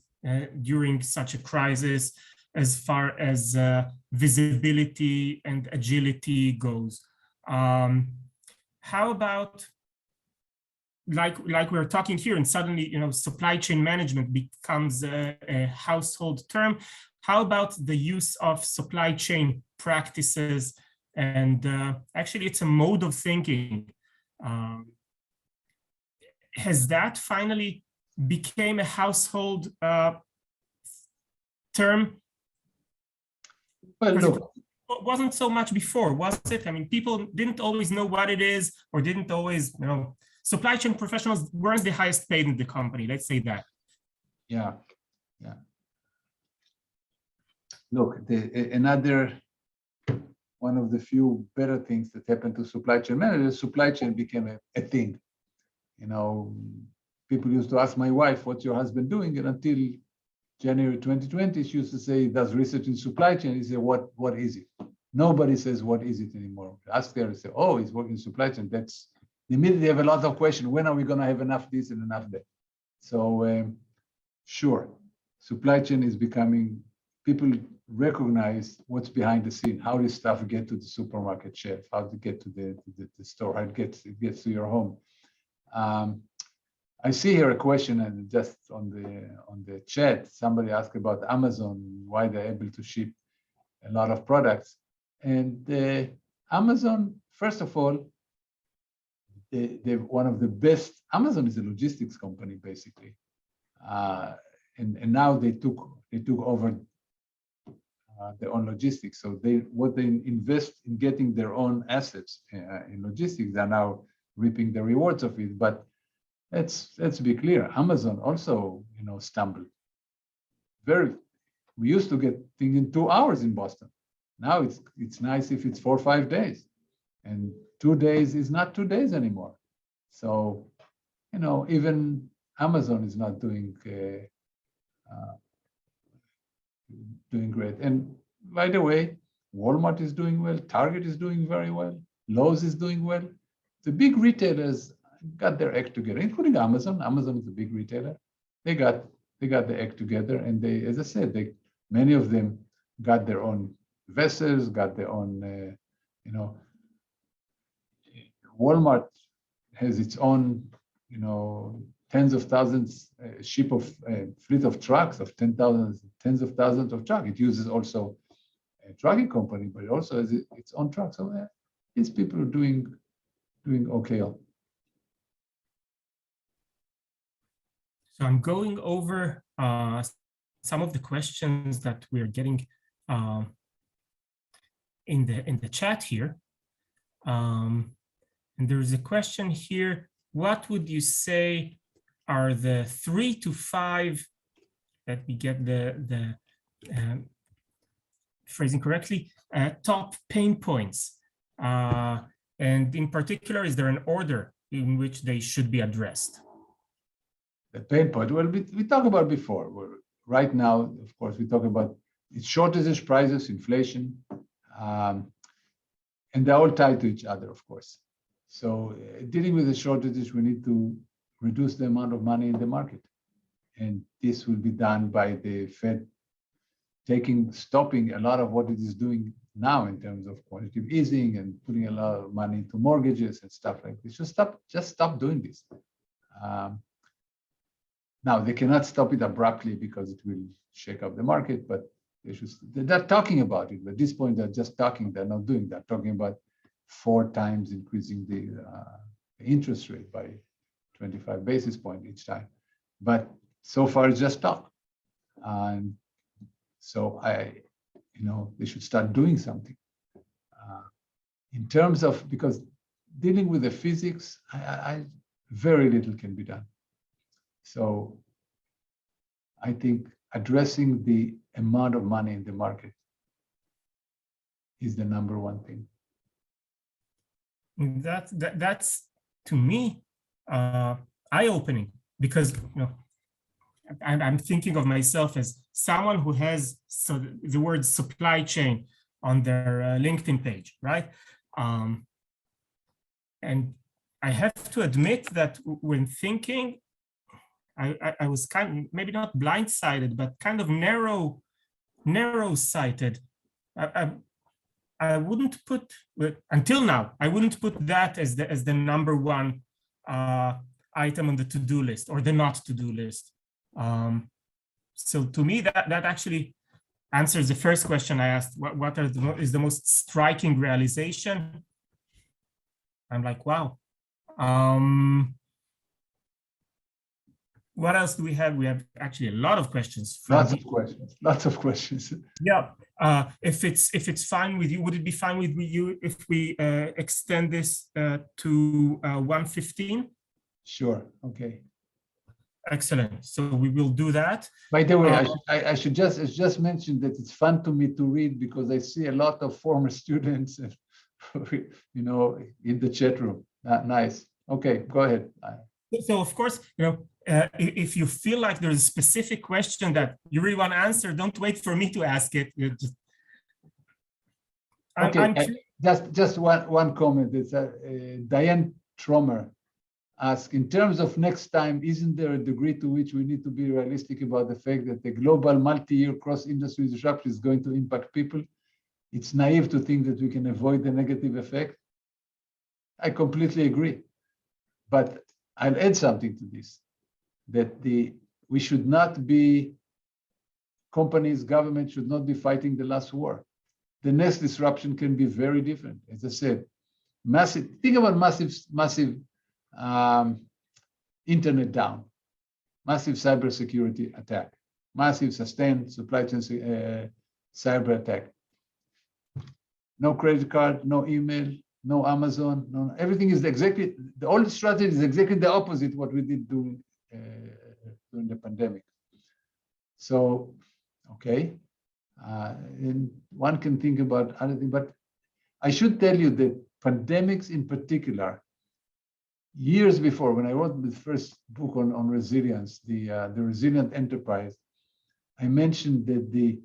Speaker 1: during such a crisis, as far as visibility and agility goes. How about, like we're talking here, and suddenly, supply chain management becomes a household term. How about the use of supply chain practices? And actually, it's a mode of thinking. Has that finally became a household term?
Speaker 2: Well, look,
Speaker 1: it wasn't so much before, was it? I mean, people didn't always know what it is, or didn't always, supply chain professionals weren't the highest paid in the company. Let's say that.
Speaker 2: Yeah. Look, another one of the few better things that happened to supply chain managers, supply chain became a thing. People used to ask my wife, "What's your husband doing?" And until January 2020, she used to say, "Does research in supply chain." He said, "What is it?" Nobody says, "What is it?" anymore. Ask her, say, "Oh, he's working in supply chain." That's immediately have a lot of questions. When are we going to have enough this and enough that? So sure, supply chain is becoming, people recognize what's behind the scene, how this stuff get to the supermarket shelf, how to get to the store, how it gets to your home. I see here a question, and just on the chat, somebody asked about Amazon, why they're able to ship a lot of products. And Amazon, first of all, they're one of the best. Amazon is a logistics company, basically, and now they took over their own logistics. So what they invest in getting their own assets in logistics, they're now reaping the rewards of it. But let's be clear, Amazon also stumbled. We used to get things in 2 hours in Boston. Now it's nice if it's 4 or 5 days, and 2 days is not 2 days anymore. So even Amazon is not doing great. And by the way, Walmart is doing well, Target is doing very well, Lowe's is doing well. The big retailers got their act together, including Amazon. Amazon is a big retailer. They got the act together, and they, as I said, many of them got their own vessels, got their own, Walmart has its own, tens of thousands, fleet of trucks of 10,000, tens of thousands of trucks. It uses also a trucking company, but it also has its own trucks. So these people are doing okay.
Speaker 1: So I'm going over some of the questions that we're getting in the chat here. And there's a question here. What would you say are the 3 to 5, let me get the phrasing correctly, top pain points? And in particular, is there an order in which they should be addressed?
Speaker 2: The pain point, well, we talked about before. Right now, of course, we talk about shortages, prices, inflation, and they're all tied to each other, of course. So dealing with the shortages, we need to reduce the amount of money in the market. And this will be done by the Fed stopping a lot of what it is doing now in terms of quantitative easing and putting a lot of money into mortgages and stuff like this. Just stop doing this. Now they cannot stop it abruptly because it will shake up the market, but they're talking about it. But at this point, they're just talking, they're not doing that. Talking about 4 times increasing the interest rate by 25 basis points each time. But so far it's just talk. And so they should start doing something. In terms of, because dealing with the physics, very little can be done. So I think addressing the amount of money in the market is the number one thing.
Speaker 1: That's to me eye-opening, because I'm thinking of myself as someone who has the word supply chain on their LinkedIn page, right? And I have to admit that when thinking, I was kind of, maybe not blindsided, but kind of narrow-sighted. I wouldn't put, until now, I wouldn't put that as the number one item on the to-do list or the not to-do list. So to me, that actually answers the first question I asked. What is the most striking realization? I'm like, wow. What else do we have? We have actually a lot of questions.
Speaker 2: Lots of questions.
Speaker 1: Yeah. If it's fine with you, would it be fine with you if we extend this to 1:15?
Speaker 2: Sure. Okay.
Speaker 1: Excellent. So we will do that.
Speaker 2: By the way, I should just mention that it's fun to me to read because I see a lot of former students, in the chat room. Nice. Okay, go ahead.
Speaker 1: So of course, if you feel like there's a specific question that you really want to answer, don't wait for me to ask it.
Speaker 2: Just one comment. It's Diane Tromer asked, in terms of next time, isn't there a degree to which we need to be realistic about the fact that the global multi-year cross-industry disruption is going to impact people? It's naive to think that we can avoid the negative effect. I completely agree. But I'll add something to this, that we should not be, companies, government should not be fighting the last war. The next disruption can be very different. As I said, think about massive internet down, massive cybersecurity attack, massive sustained supply chain cyber attack. No credit card, no email, no Amazon, no, everything is exactly, the old strategy is exactly the opposite what we did during the pandemic. So, okay, and one can think about other things, but I should tell you that pandemics in particular, years before, when I wrote the first book on resilience, the Resilient Enterprise, I mentioned that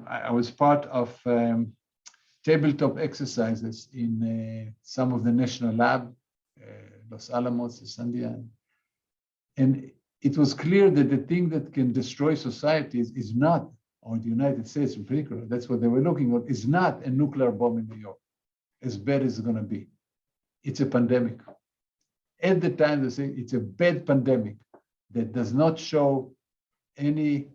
Speaker 2: I was part of tabletop exercises in some of the national lab, Los Alamos, Sandia, and it was clear that the thing that can destroy societies is not, or the United States in particular, that's what they were looking at, is not a nuclear bomb in New York, as bad as it's going to be. It's a pandemic. At the time, they say it's a bad pandemic that does not show any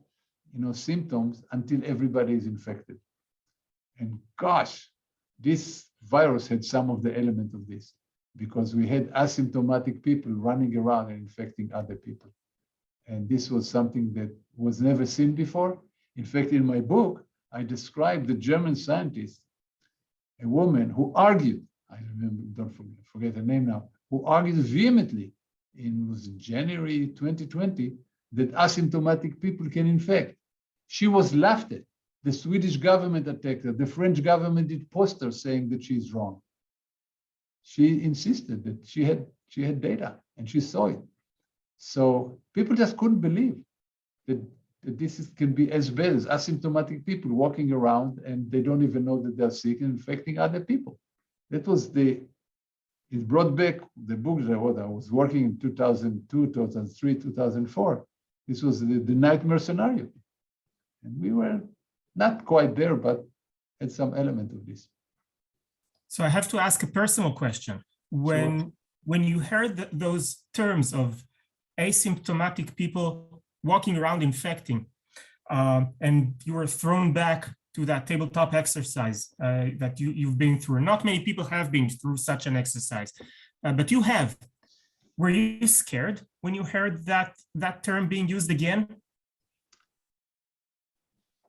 Speaker 2: symptoms until everybody is infected. And gosh, this virus had some of the element of this, because we had asymptomatic people running around and infecting other people. And this was something that was never seen before. In fact, in my book, I described the German scientist, a woman who argued, I remember, don't forget her name now, who argued vehemently was January 2020 that asymptomatic people can infect. She was laughed at. The Swedish government attacked her. The French government did posters saying that she's wrong. She insisted that she had data and she saw it. So people just couldn't believe that this can be as bad as asymptomatic people walking around and they don't even know that they're sick and infecting other people. That was the It brought back the books I was working in 2002, 2003, 2004. This was the nightmare scenario. And we were not quite there, but had some element of this.
Speaker 1: So I have to ask a personal question. When you heard those terms of asymptomatic people walking around infecting, and you were thrown back to that tabletop exercise that you've been through. Not many people have been through such an exercise, but you have. Were you scared when you heard that term being used again?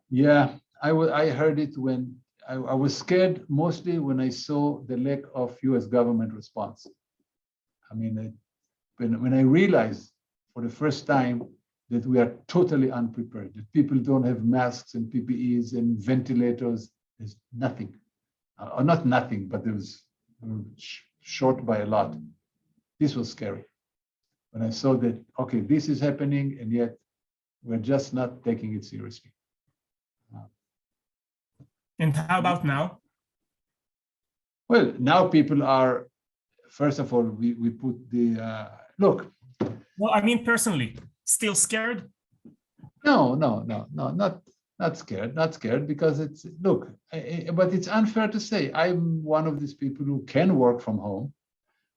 Speaker 2: Yeah, I heard it when I was scared mostly when I saw the lack of US government response. I mean, when I realized for the first time that we are totally unprepared, that people don't have masks and PPEs and ventilators, there's nothing, or not nothing, but there was short by a lot. This was scary. When I saw that, okay, this is happening, and yet we're just not taking it seriously.
Speaker 1: And how about now?
Speaker 2: Well, now people are, first of all, we put the, look.
Speaker 1: Well, I mean, personally, still scared?
Speaker 2: No, not scared because it's, look, but it's unfair to say. I'm one of these people who can work from home.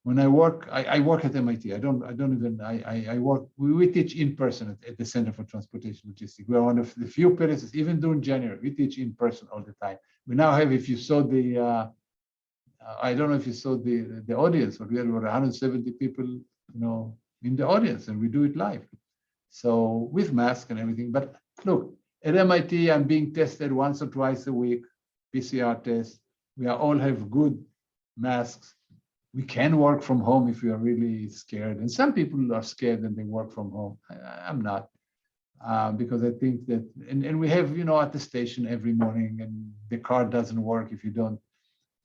Speaker 2: When I work, I work at MIT. I work, we teach in person at the Center for Transportation Logistics. We're one of the few places, even during January, we teach in person all the time. We now have, if you saw the, I don't know if you saw the audience, but we had over 170 people, in the audience, and we do it live. So with masks and everything. But look, at MIT, I'm being tested once or twice a week, PCR tests. We all have good masks. We can work from home if we are really scared. And some people are scared and they work from home. I'm not, because I think that, and we have, attestation every morning, and the card doesn't work if you don't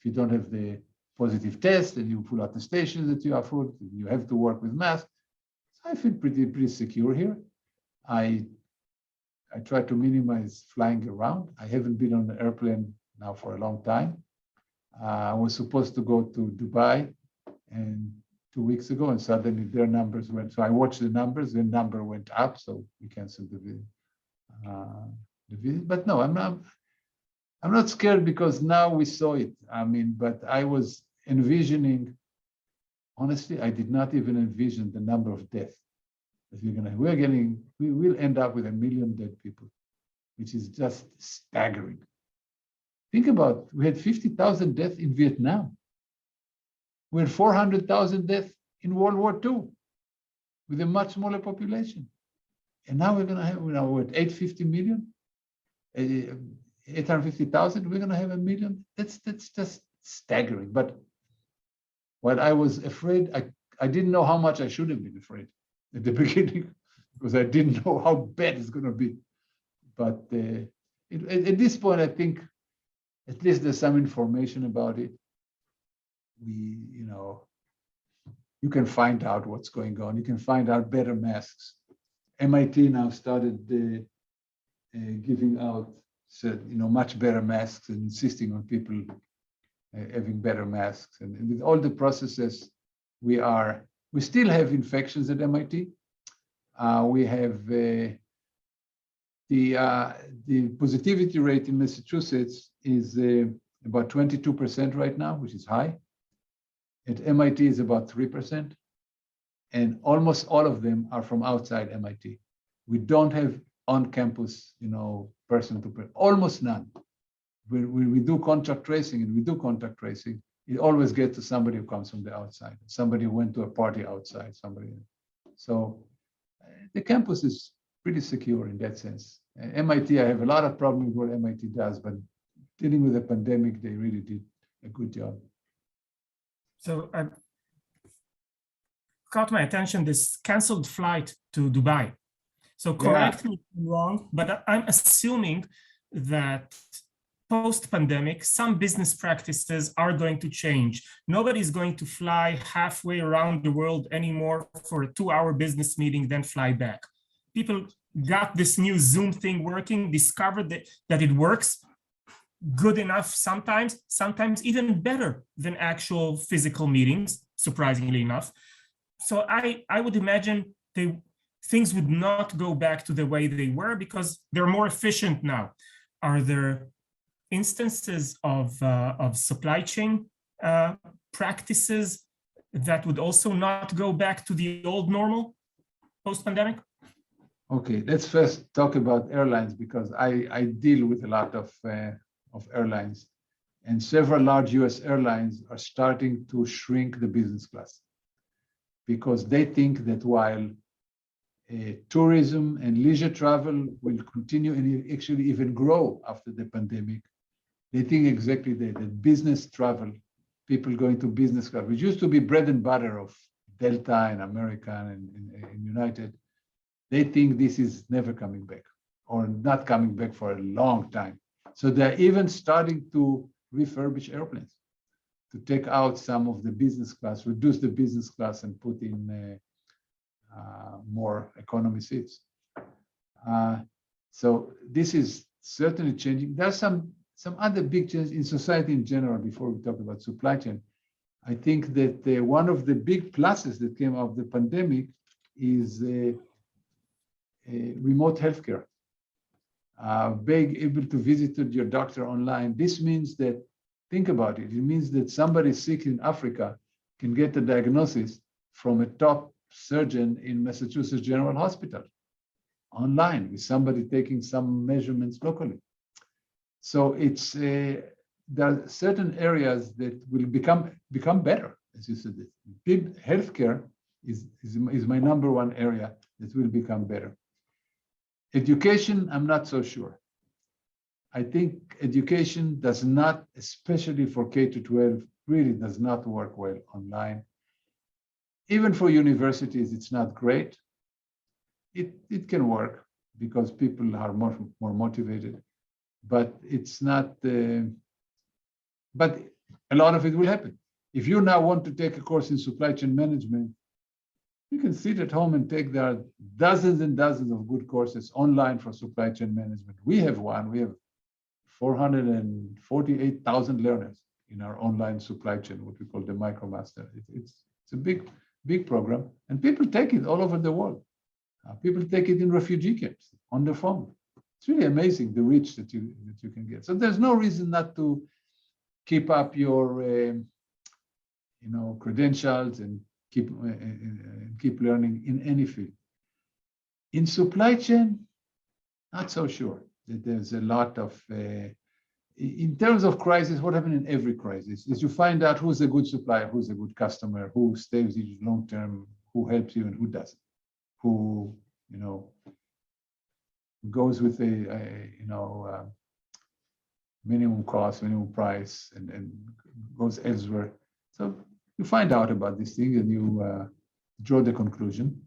Speaker 2: have the positive test, and you pull attestation that you are full. You have to work with masks. So I feel pretty secure here. I try to minimize flying around. I haven't been on an airplane now for a long time. I was supposed to go to Dubai and 2 weeks ago, and suddenly their numbers went. So I watched the numbers, the number went up, so we canceled the visit. But no, I'm not scared because now we saw it. I mean, but I was envisioning, honestly, I did not even envision the number of deaths that we will end up with 1 million dead people, which is just staggering. Think about, we had 50,000 deaths in Vietnam. We had 400,000 deaths in World War II with a much smaller population. And now we're going to have, we're at 850 million, 850,000, we're going to have 1 million. That's just staggering. But while I was afraid, I didn't know how much I should have been afraid at the beginning, because I didn't know how bad it's going to be. But at this point, I think at least there's some information about it. You can find out what's going on. You can find out better masks. MIT now started giving out, much better masks and insisting on people having better masks. And with all the processes, we still have infections at MIT. We have the positivity rate in Massachusetts is about 22% right now, which is high. At MIT is about 3%, and almost all of them are from outside MIT. We don't have on-campus, person to person, almost none. When we do contact tracing, it always gets to somebody who comes from the outside, somebody who went to a party outside, So the campus is pretty secure in that sense. MIT, I have a lot of problems with what MIT does, but dealing with the pandemic, they really did a good job.
Speaker 1: So caught my attention, this canceled flight to Dubai. So correct me if I'm wrong, but I'm assuming that post-pandemic, some business practices are going to change. Nobody's going to fly halfway around the world anymore for a 2-hour business meeting, then fly back. People got this new Zoom thing working, discovered that it works. good enough sometimes even better than actual physical meetings, surprisingly enough. So I would imagine things would not go back to the way they were because they're more efficient now. Are there instances of supply chain practices that would also not go back to the old normal post-pandemic?
Speaker 2: Okay, let's first talk about airlines because I deal with a lot of airlines, and several large US airlines are starting to shrink the business class because they think that while tourism and leisure travel will continue and actually even grow after the pandemic, they think exactly that business travel, people going to business class, which used to be bread and butter of Delta and American and United, they think this is never coming back or not coming back for a long time. So they're even starting to refurbish airplanes to take out some of the business class, reduce the business class and put in more economy seats. So this is certainly changing. There's some other big changes in society in general before we talk about supply chain. I think that one of the big pluses that came out of the pandemic is remote healthcare. Being able to visit your doctor online. This means that, think about it, it means that somebody sick in Africa can get a diagnosis from a top surgeon in Massachusetts General Hospital online with somebody taking some measurements locally. So it's there are certain areas that will become better, as you said. Big healthcare is my number one area that will become better. Education, I'm not so sure. I think education does not, especially for K-12, really does not work well online. Even for universities, it's not great. It can work because people are more motivated, but it's not. But a lot of it will happen. If you now want to take a course in supply chain management, you can sit at home and take, there are dozens and dozens of good courses online for supply chain management. We have one. We have 448,000 learners in our online supply chain, what we call the MicroMaster. It's a big program, and people take it all over the world. People take it in refugee camps on their phone. It's really amazing the reach that you can get. So there's no reason not to keep up your credentials and keep learning in any field. In supply chain, not so sure that there's a lot of in terms of crisis. What happens in every crisis is you find out who's a good supplier, who's a good customer, who stays with you long term, who helps you and who doesn't, who goes with a minimum cost, minimum price, and goes elsewhere. So you find out about this thing and you draw the conclusion.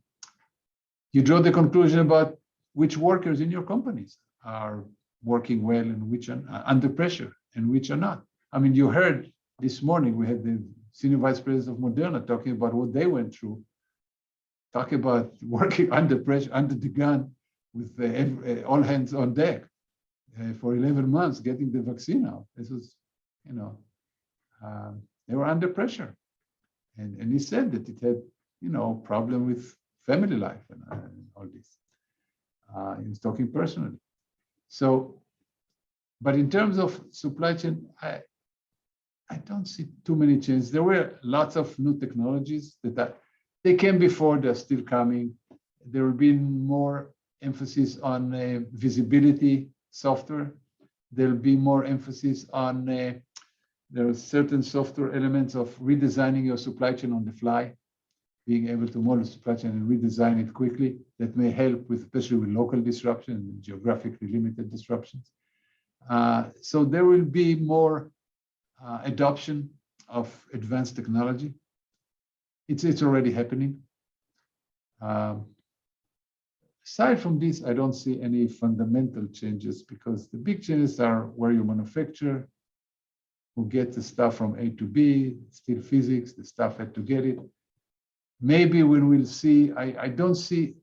Speaker 2: You draw the conclusion about which workers in your companies are working well and which are under pressure and which are not. I mean, you heard this morning, we had the senior vice president of Moderna talking about what they went through, talking about working under pressure, under the gun, with all hands on deck for 11 months, getting the vaccine out. This was, they were under pressure. And he said that it had, problem with family life and all this. He was talking personally. So, but in terms of supply chain, I don't see too many changes. There were lots of new technologies that they came before, they're still coming. There will be more emphasis on visibility software. There'll be more emphasis on there are certain software elements of redesigning your supply chain on the fly, being able to model supply chain and redesign it quickly. That may help with, especially with local disruption and geographically limited disruptions. So there will be more adoption of advanced technology. It's already happening. Aside from this, I don't see any fundamental changes because the big changes are where you manufacture, who gets the stuff from A to B, still physics, the stuff had to get it. Maybe when we'll see, I don't see,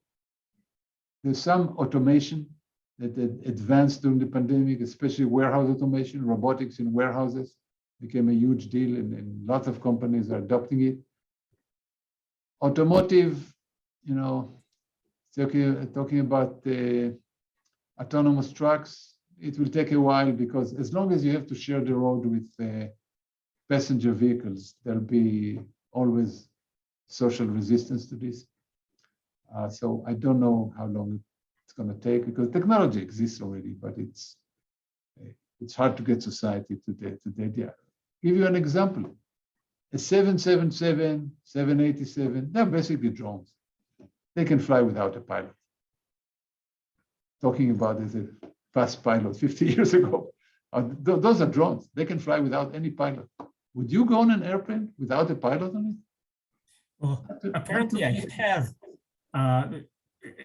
Speaker 2: there's some automation that advanced during the pandemic, especially warehouse automation, robotics in warehouses became a huge deal, and lots of companies are adopting it. Automotive, you know, talking about the autonomous trucks, it will take a while because as long as you have to share the road with passenger vehicles, there'll be always social resistance to this. So I don't know how long it's going to take because technology exists already, but it's hard to get society to the idea. Give you an example. A 777, 787, they're basically drones. They can fly without a pilot. Talking about as a fast pilot 50 years ago. Those are drones. They can fly without any pilot. Would you go on an airplane without a pilot on it?
Speaker 1: Well, apparently I have.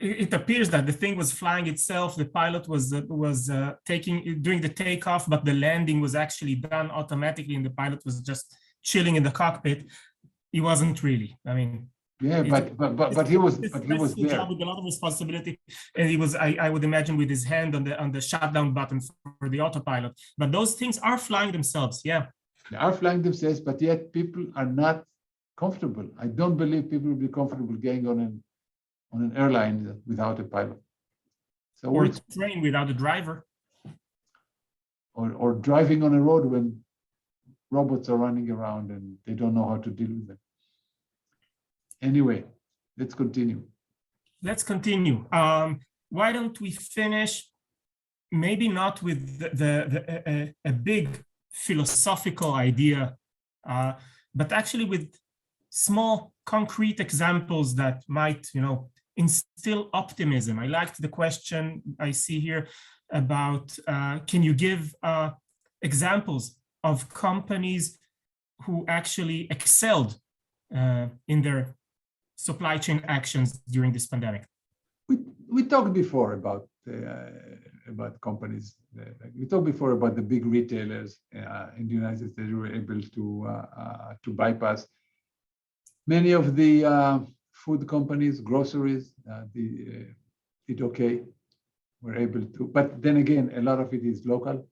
Speaker 1: It appears that the thing was flying itself. The pilot was doing the takeoff, but the landing was actually done automatically, and the pilot was just chilling in the cockpit. He wasn't really. I mean,
Speaker 2: yeah, but he was there
Speaker 1: job with a lot of responsibility, and he was. I would imagine with his hand on the shutdown button for the autopilot. But those things are flying themselves. Yeah,
Speaker 2: they are flying themselves, but yet people are not comfortable. I don't believe people will be comfortable getting on an airline without a pilot. So
Speaker 1: or a train without a driver.
Speaker 2: Or driving on a road when robots are running around and they don't know how to deal with them. Anyway, let's continue.
Speaker 1: Let's continue. Why don't we finish, maybe not with a big philosophical idea, but actually with small concrete examples that might, instill optimism. I liked the question I see here about, can you give examples of companies who actually excelled in their supply chain actions during this pandemic?
Speaker 2: We talked before about companies. We talked before about the big retailers in the United States who were able to bypass. Many of the food companies, groceries, did okay. We're able to, but then again, a lot of it is local.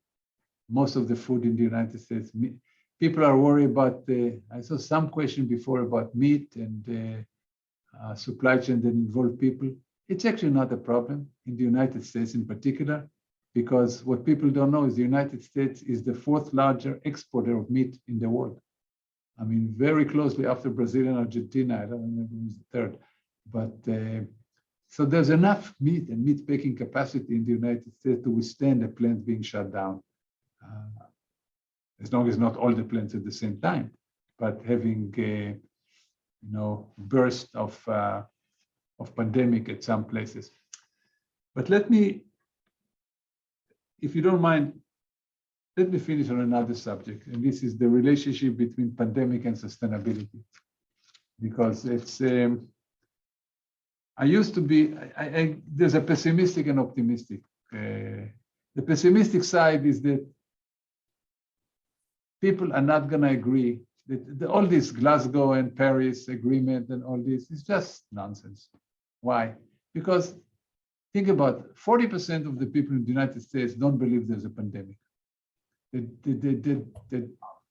Speaker 2: Most of the food in the United States, people are worried about I saw some question before about meat and supply chain that involve people. It's actually not a problem in the United States in particular, because what people don't know is the United States is the fourth largest exporter of meat in the world. I mean, very closely after Brazil and Argentina. I don't remember who was the third, but so there's enough meat and meat packing capacity in the United States to withstand a plant being shut down, as long as not all the plants at the same time, but having a burst of pandemic at some places. But let me, if you don't mind, let me finish on another subject, and this is the relationship between pandemic and sustainability, because it's. I used to be. There's a pessimistic and optimistic. The pessimistic side is that people are not going to agree that all this Glasgow and Paris agreement and all this is just nonsense. Why? Because think about 40% of the people in the United States don't believe there's a pandemic.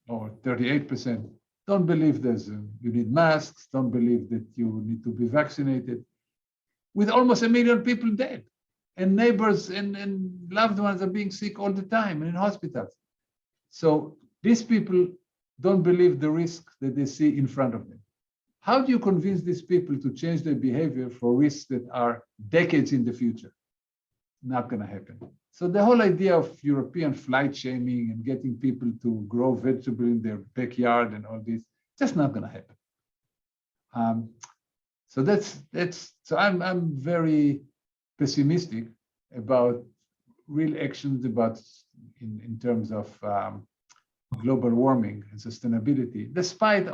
Speaker 2: Or 38% don't believe you need masks, don't believe that you need to be vaccinated, with almost 1 million people dead, and neighbors and loved ones are being sick all the time and in hospitals. So these people don't believe the risk that they see in front of them. How do you convince these people to change their behavior for risks that are decades in the future? Not going to happen. So the whole idea of European flight shaming and getting people to grow vegetables in their backyard and all this, just not going to happen. So I'm very pessimistic about real actions in terms of global warming and sustainability, despite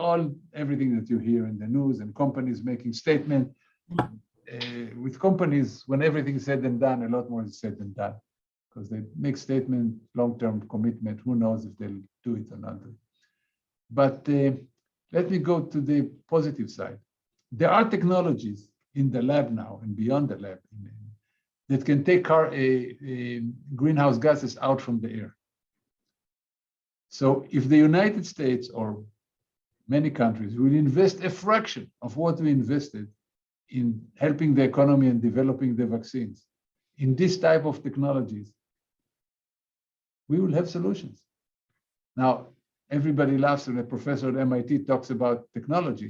Speaker 2: everything that you hear in the news and companies making statements. With companies, when everything is said and done, a lot more is said than done, because they make statement, long-term commitment. Who knows if they'll do it or not? But let me go to the positive side. There are technologies in the lab now and beyond the lab that can take greenhouse gases out from the air. So if the United States or many countries will invest a fraction of what we invested in helping the economy and developing the vaccines in this type of technologies, we will have solutions. Now, everybody laughs when a professor at MIT talks about technology,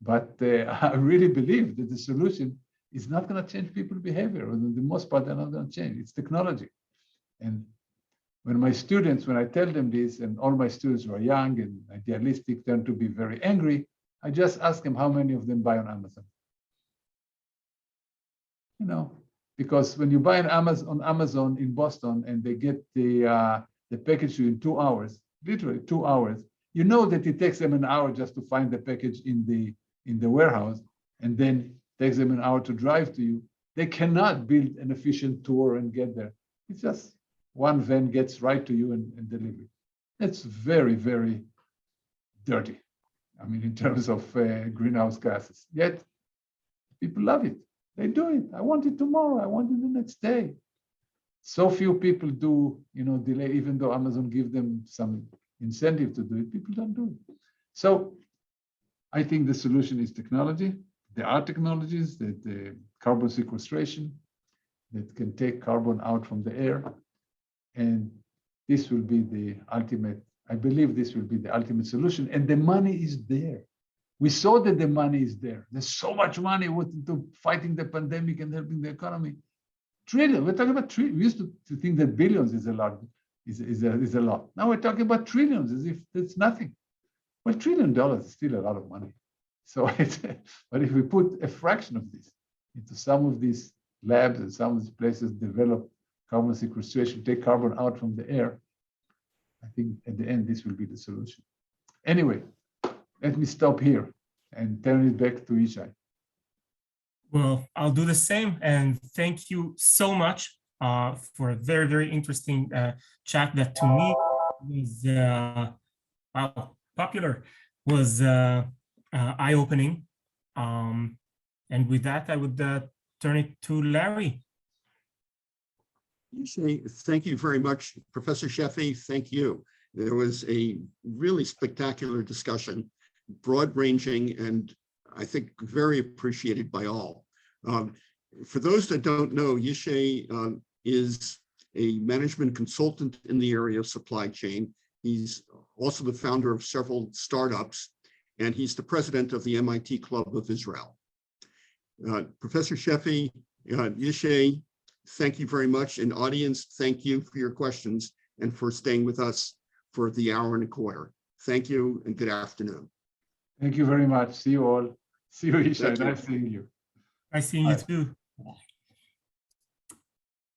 Speaker 2: but I really believe that the solution is not going to change people's behavior, or the most part, they're not going to change. It's technology. And when I tell them this, and all my students who are young and idealistic tend to be very angry, I just ask them how many of them buy on Amazon. You know, because when you buy on Amazon in Boston and they get the package to you in 2 hours, literally 2 hours, you know that it takes them an hour just to find the package in the warehouse, and then takes them an hour to drive to you. They cannot build an efficient tour and get there. It's just one van gets right to you and deliver. It's very, very dirty. I mean, in terms of greenhouse gases. Yet people love it. They do it. I want it tomorrow. I want it the next day. So few people do, delay, even though Amazon give them some incentive to do it. People don't do it. So I think the solution is technology. There are technologies that carbon sequestration that can take carbon out from the air. And this will be the ultimate, I believe this will be the ultimate solution. And the money is there. We saw that the money is there. There's so much money into fighting the pandemic and helping the economy. Trillion, we're talking about trillion. We used to think that billions is a lot, is a lot. Now we're talking about trillions as if it's nothing. Well, $1 trillion is still a lot of money. So, but if we put a fraction of this into some of these labs and some of these places develop carbon sequestration, take carbon out from the air, I think at the end, this will be the solution. Anyway, let me stop here and turn it back to Yishai.
Speaker 1: Well, I'll do the same. And thank you so much for a very, very interesting chat that to me was popular, was eye-opening. And with that, I would turn it to Larry.
Speaker 3: Yishai, thank you very much. Professor Sheffi, thank you. There was a really spectacular discussion, broad-ranging, and I think very appreciated by all. For those that don't know, Yishai is a management consultant in the area of supply chain. He's also the founder of several startups, and he's the president of the MIT Club of Israel. Professor Sheffi, Yishai, thank you very much. And audience, thank you for your questions and for staying with us for the hour and a quarter. Thank you and good afternoon.
Speaker 2: Thank you very much. See you all. See you, Yishai. Nice seeing you.
Speaker 1: Nice seeing you too.